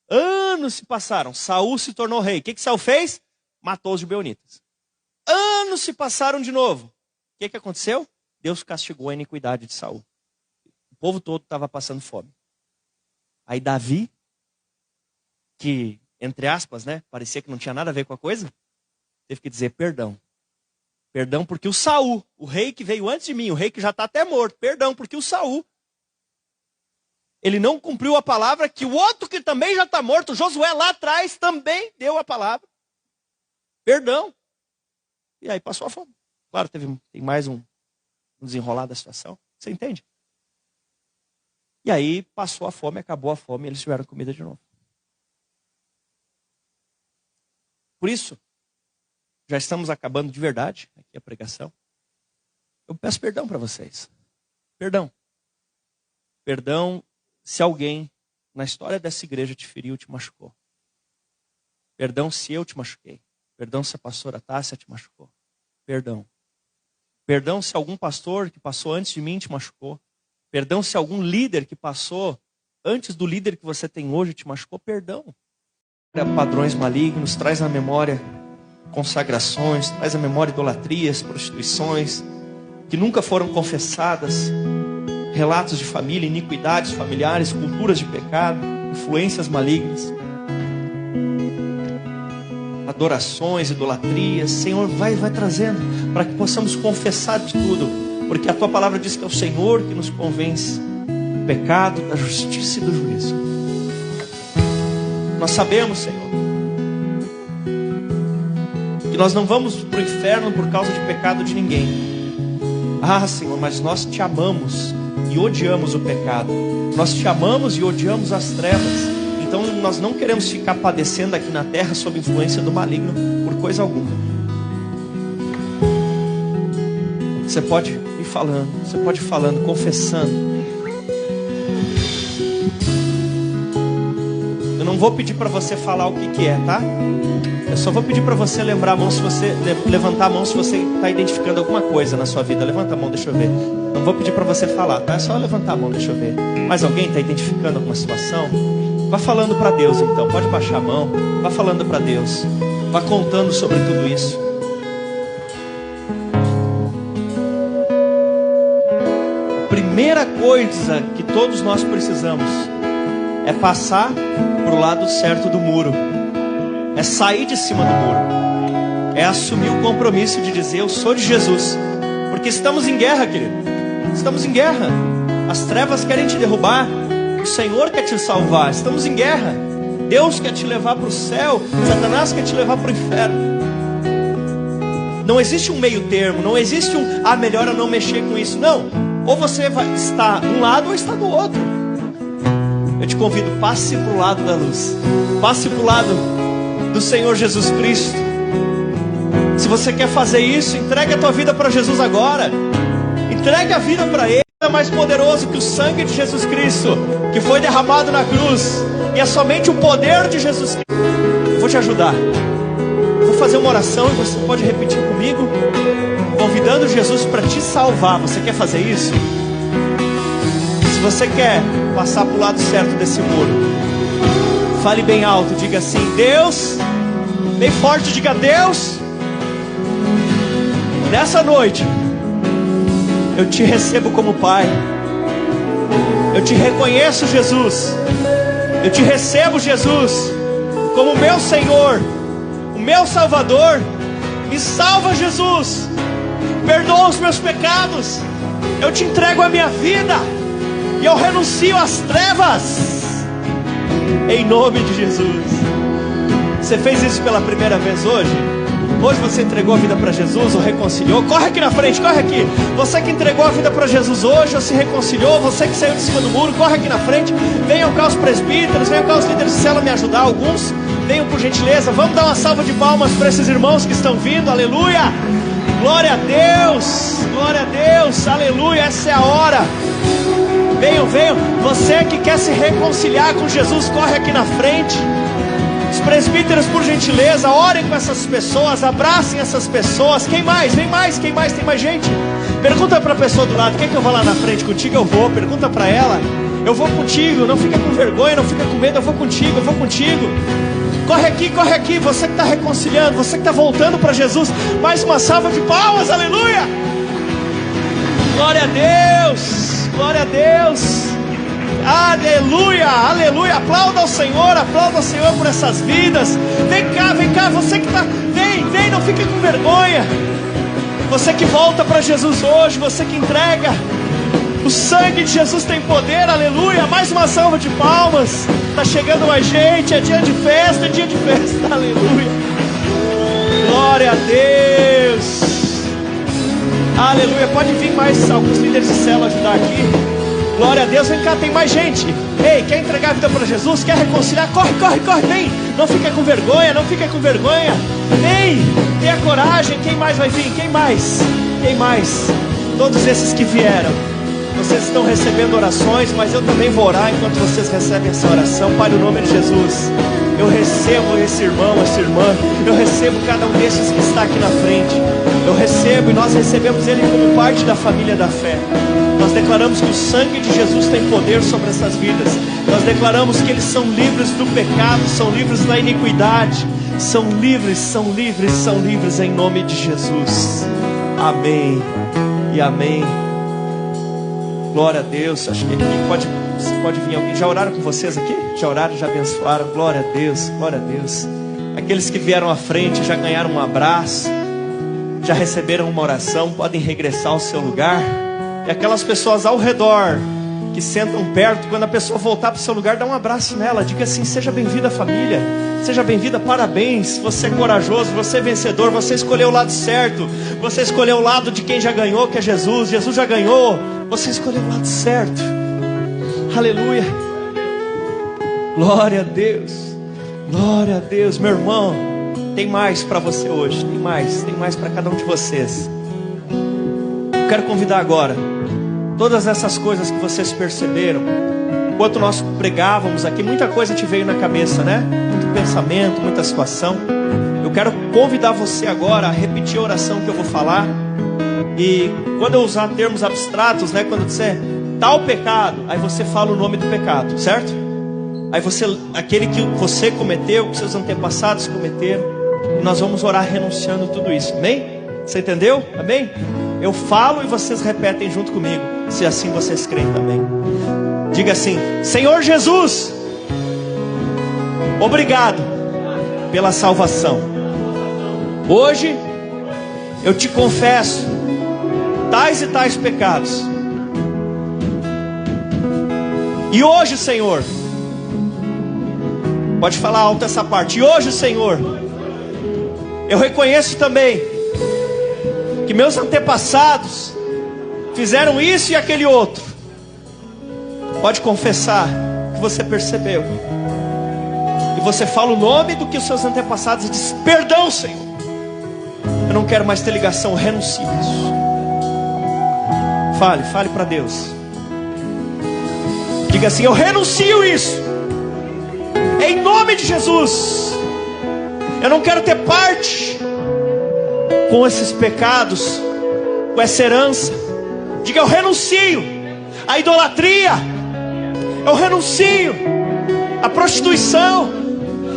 Anos se passaram, Saul se tornou rei. O que Saul fez? Matou os gibeonitas. Anos se passaram de novo. O que aconteceu? Deus castigou a iniquidade de Saul. O povo todo estava passando fome. Aí Davi, que, entre aspas, parecia que não tinha nada a ver com a coisa, teve que dizer perdão. Perdão porque o Saul, o rei que veio antes de mim, o rei que já está até morto, perdão porque o Saul, ele não cumpriu a palavra que o outro que também já está morto, Josué lá atrás, também deu a palavra. Perdão. E aí passou a fome. Claro, tem mais um desenrolar da situação. Você entende? E aí passou a fome, acabou a fome e eles tiveram comida de novo. Por isso, já estamos acabando de verdade aqui a pregação. Eu peço perdão para vocês. Perdão. Perdão se alguém na história dessa igreja te feriu, te machucou. Perdão se eu te machuquei. Perdão se a pastora Tássia te machucou. Perdão. Perdão se algum pastor que passou antes de mim te machucou. Perdão se algum líder que passou antes do líder que você tem hoje te machucou. Perdão. Padrões malignos, traz à memória consagrações, traz à memória idolatrias, prostituições que nunca foram confessadas, relatos de família, iniquidades familiares, culturas de pecado, influências malignas, adorações, idolatrias. Senhor, vai trazendo para que possamos confessar de tudo, porque a tua palavra diz que é o Senhor que nos convence do pecado, da justiça e do juízo. Nós sabemos, Senhor, que nós não vamos para o inferno por causa de pecado de ninguém. Ah, Senhor, mas nós te amamos e odiamos o pecado. Nós te amamos e odiamos as trevas. Então nós não queremos ficar padecendo aqui na terra sob influência do maligno por coisa alguma. Você pode ir falando, você pode ir falando, confessando. Eu não vou pedir para você falar o que é, tá? Eu só vou pedir para você lembrar a mão, se você levantar a mão se você está identificando alguma coisa na sua vida. Levanta a mão, deixa eu ver. Não vou pedir para você falar, tá? É só levantar a mão, deixa eu ver. Mas alguém está identificando alguma situação? Vá falando para Deus então. Pode baixar a mão. Vá falando para Deus. Vá contando sobre tudo isso. A primeira coisa que todos nós precisamos é passar para o lado certo do muro. É sair de cima do muro. É assumir o compromisso de dizer: eu sou de Jesus. Porque estamos em guerra, querido. Estamos em guerra. As trevas querem te derrubar. O Senhor quer te salvar. Estamos em guerra. Deus quer te levar para o céu. Satanás quer te levar para o inferno. Não existe um meio termo. Não existe melhor eu não mexer com isso. Não. Ou você vai estar de um lado ou está do outro. Eu te convido, passe para o lado da luz. Passe para o lado do Senhor Jesus Cristo. Se você quer fazer isso, entregue a tua vida para Jesus agora. Entregue a vida para Ele. É mais poderoso que o sangue de Jesus Cristo, que foi derramado na cruz. E é somente o poder de Jesus Cristo. Eu vou te ajudar. Eu vou fazer uma oração e você pode repetir comigo, convidando Jesus para te salvar. Você quer fazer isso? Se você quer passar para o lado certo desse muro, fale bem alto, diga assim: Deus. Bem forte, diga: Deus, nessa noite eu te recebo como Pai. Eu te reconheço, Jesus. Eu te recebo, Jesus, como meu Senhor, o meu Salvador. Me salva, Jesus. Perdoa os meus pecados. Eu te entrego a minha vida e eu renuncio às trevas, em nome de Jesus. Você fez isso pela primeira vez hoje? Hoje você entregou a vida para Jesus ou reconciliou? Corre aqui na frente, corre aqui. Você que entregou a vida para Jesus hoje ou se reconciliou, você que saiu de cima do muro, corre aqui na frente. Venham cá os presbíteros, venham cá os líderes de célula me ajudar. Alguns, venham por gentileza. Vamos dar uma salva de palmas para esses irmãos que estão vindo. Aleluia. Glória a Deus. Glória a Deus. Aleluia. Essa é a hora. Venham, venham. Você que quer se reconciliar com Jesus, corre aqui na frente. Os presbíteros, por gentileza, orem com essas pessoas, abracem essas pessoas. Quem mais? Vem mais, quem mais? Tem mais gente? Pergunta para a pessoa do lado: quer que eu vá lá na frente contigo? Eu vou. Pergunta para ela: eu vou contigo. Não fica com vergonha, não fica com medo. Eu vou contigo, eu vou contigo. Corre aqui, você que está reconciliando, você que está voltando para Jesus. Mais uma salva de palmas, aleluia. Glória a Deus, glória a Deus. Aleluia, aleluia. Aplauda ao Senhor por essas vidas. Vem cá, você que está, vem, não fique com vergonha. Você que volta para Jesus hoje, você que entrega, o sangue de Jesus tem poder, aleluia. Mais uma salva de palmas. Está chegando mais gente, é dia de festa, aleluia. Glória a Deus. Aleluia, pode vir mais alguns líderes de célula ajudar aqui. Glória a Deus, vem cá, tem mais gente. Ei, quer entregar a vida para Jesus? Quer reconciliar? Corre, vem. Não fica com vergonha, Vem, tenha coragem. Quem mais vai vir? Quem mais? Todos esses que vieram, vocês estão recebendo orações, mas eu também vou orar enquanto vocês recebem essa oração. Pai, no nome de Jesus, eu recebo esse irmão, essa irmã irmã. Eu recebo cada um desses que está aqui na frente. Eu recebo, e nós recebemos ele como parte da família da fé. Nós declaramos que o sangue de Jesus tem poder sobre essas vidas. Nós declaramos que eles são livres do pecado, são livres da iniquidade. São livres, são livres, são livres em nome de Jesus. Amém e amém. Glória a Deus. Acho que aqui pode vir alguém. Já oraram com vocês aqui? Já oraram, já abençoaram? Glória a Deus, glória a Deus. Aqueles que vieram à frente já ganharam um abraço, já receberam uma oração, podem regressar ao seu lugar. E aquelas pessoas ao redor que sentam perto, quando a pessoa voltar para o seu lugar, dá um abraço nela. Diga assim: seja bem-vinda, família. Seja bem-vinda, parabéns. Você é corajoso, você é vencedor. Você escolheu o lado certo. Você escolheu o lado de quem já ganhou, que é Jesus. Jesus já ganhou. Você escolheu o lado certo. Aleluia. Glória a Deus. Glória a Deus. Meu irmão, tem mais para você hoje. Tem mais para cada um de vocês. Eu quero convidar agora todas essas coisas que vocês perceberam enquanto nós pregávamos aqui. Muita coisa te veio na cabeça, né? Muito pensamento, muita situação. Eu quero convidar você agora a repetir a oração que eu vou falar. E quando eu usar termos abstratos, né? Quando eu disser tal pecado, aí você fala o nome do pecado, certo? Aí aquele que você cometeu, que seus antepassados cometeram, e nós vamos orar renunciando tudo isso, amém? Você entendeu? Amém? Eu falo e vocês repetem junto comigo, se assim vocês creem também. Diga assim: Senhor Jesus, obrigado pela salvação. Hoje eu te confesso tais e tais pecados. E hoje, Senhor, pode falar alto essa parte. E hoje, Senhor, eu reconheço também que meus antepassados fizeram isso e aquele outro. Pode confessar que você percebeu. E você fala o nome do que os seus antepassados e diz: perdão, Senhor, eu não quero mais ter ligação, eu renuncio isso. Fale para Deus. Diga assim: eu renuncio isso, em nome de Jesus. Eu não quero ter parte com esses pecados, com essa herança. Diga: eu renuncio à idolatria, eu renuncio à prostituição,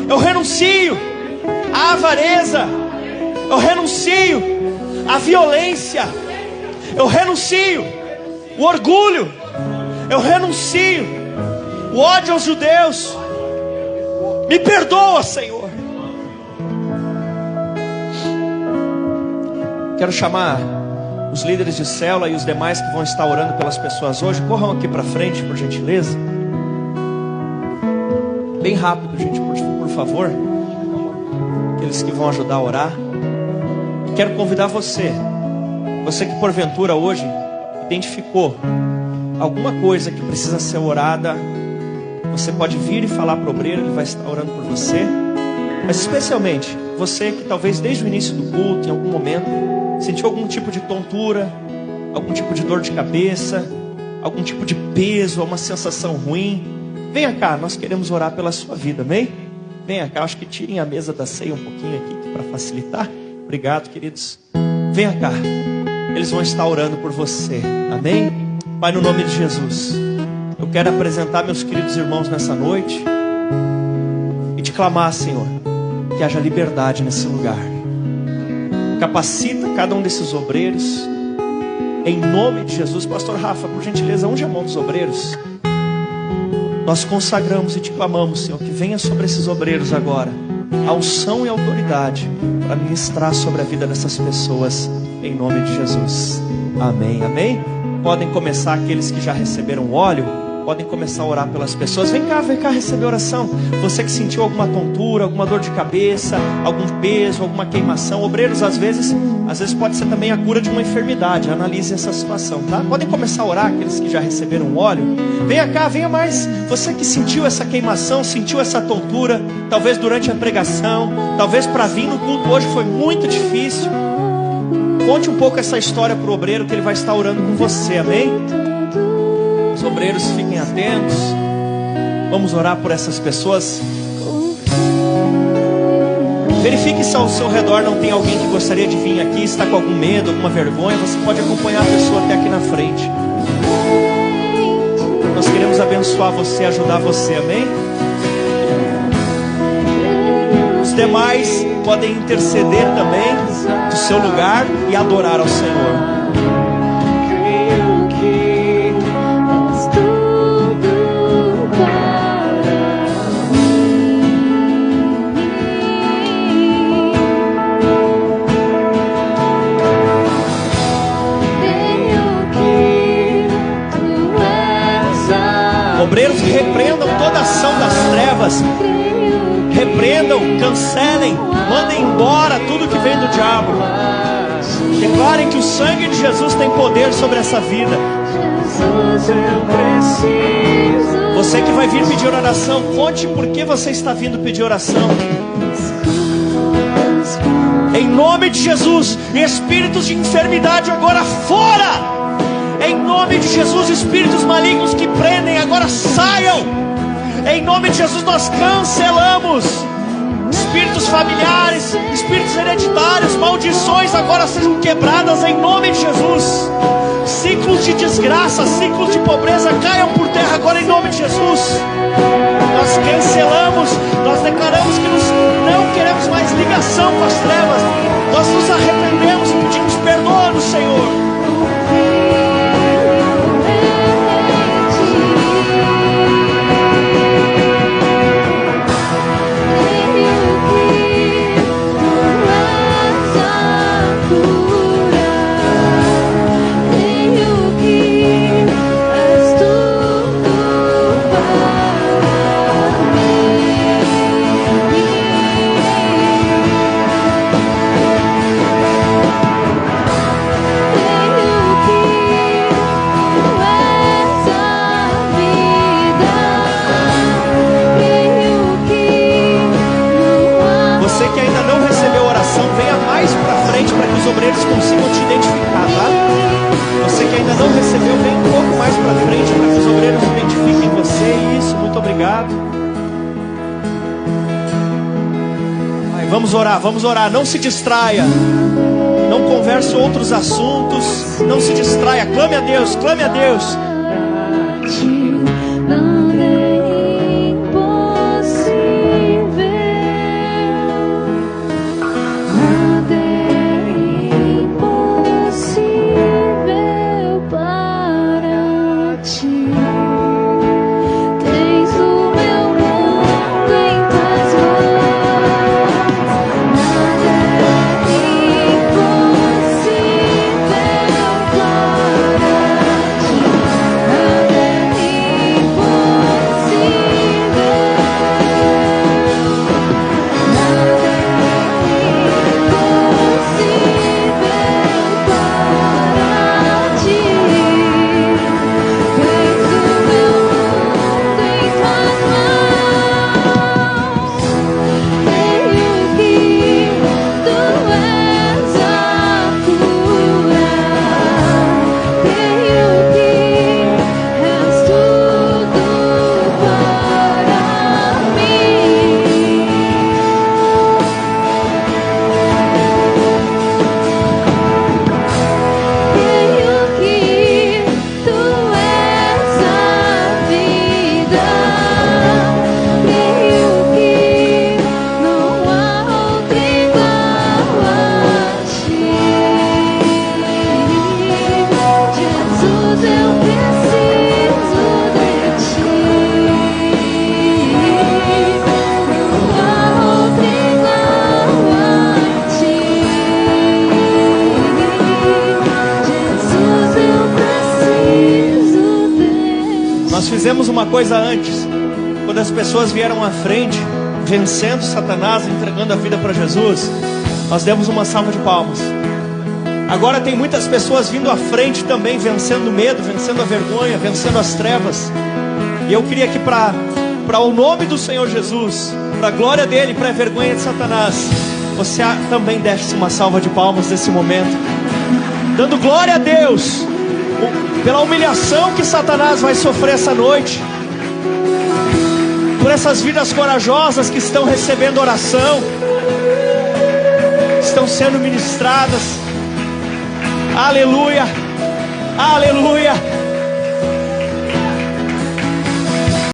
eu renuncio à avareza, eu renuncio à violência, eu renuncio o orgulho, eu renuncio o ódio aos judeus. Me perdoa, Senhor. Quero chamar os líderes de célula e os demais que vão estar orando pelas pessoas hoje. Corram aqui para frente, por gentileza. Bem rápido, gente, por favor. Aqueles que vão ajudar a orar. E quero convidar você que porventura hoje identificou alguma coisa que precisa ser orada. Você pode vir e falar para o obreiro, ele vai estar orando por você. Mas especialmente você que talvez desde o início do culto, em algum momento, sentiu algum tipo de tontura, algum tipo de dor de cabeça, algum tipo de peso, uma sensação ruim. Venha cá, nós queremos orar pela sua vida, amém? Venha cá, acho que tirem a mesa da ceia um pouquinho aqui para facilitar. Obrigado, queridos. Venha cá, eles vão estar orando por você, amém? Pai, no nome de Jesus, eu quero apresentar meus queridos irmãos nessa noite e te clamar, Senhor, que haja liberdade nesse lugar. Capacita cada um desses obreiros, em nome de Jesus. Pastor Rafa, por gentileza, unge a mão dos obreiros. Nós consagramos e te clamamos, Senhor, que venha sobre esses obreiros agora a unção e a autoridade para ministrar sobre a vida dessas pessoas, em nome de Jesus. Amém, amém. Podem começar aqueles que já receberam óleo, podem começar a orar pelas pessoas. Vem cá receber oração. Você que sentiu alguma tontura, alguma dor de cabeça, algum peso, alguma queimação. Obreiros, às vezes pode ser também a cura de uma enfermidade. Analise essa situação, tá? Podem começar a orar aqueles que já receberam óleo. Venha cá, venha mais. Você que sentiu essa queimação, sentiu essa tontura, talvez durante a pregação, talvez para vir no culto hoje foi muito difícil. Conte um pouco essa história para o obreiro, que ele vai estar orando com você, amém? Os obreiros, fiquem atentos. Vamos orar por essas pessoas. Verifique se ao seu redor não tem alguém que gostaria de vir aqui, está com algum medo, alguma vergonha. Você pode acompanhar a pessoa até aqui na frente. Nós queremos abençoar você, ajudar você, amém? Os demais podem interceder também do seu lugar e adorar ao Senhor. Obreiros, repreendam toda ação das trevas. Repreendam, cancelem, mandem embora tudo que vem do diabo. Declarem que o sangue de Jesus tem poder sobre essa vida. Você que vai vir pedir oração, conte por que você está vindo pedir oração. Em nome de Jesus, espíritos de enfermidade agora fora. Em nome de Jesus, espíritos malignos que prendem agora saiam. Em nome de Jesus nós cancelamos espíritos familiares, espíritos hereditários, maldições agora sejam quebradas em nome de Jesus. Ciclos de desgraça, ciclos de pobreza caiam por terra agora em nome de Jesus. Nós cancelamos, nós declaramos que não queremos mais ligação com as trevas. Nós nos arrependemos e pedimos perdão do Senhor. Obreiros consigam te identificar, tá? Você que ainda não recebeu, vem um pouco mais para frente para que os obreiros identifiquem você. Isso, muito obrigado. Vamos orar, não se distraia. Não converse outros assuntos. Não se distraia, clame a Deus, clame a Deus. Fizemos uma coisa antes. Quando as pessoas vieram à frente, vencendo Satanás, entregando a vida para Jesus, nós demos uma salva de palmas. Agora tem muitas pessoas vindo à frente também, vencendo o medo, vencendo a vergonha, vencendo as trevas. E eu queria que para o nome do Senhor Jesus, para a glória dele, para a vergonha de Satanás, você também desse uma salva de palmas nesse momento, dando glória a Deus pela humilhação que Satanás vai sofrer essa noite, por essas vidas corajosas que estão recebendo oração, estão sendo ministradas. Aleluia, aleluia.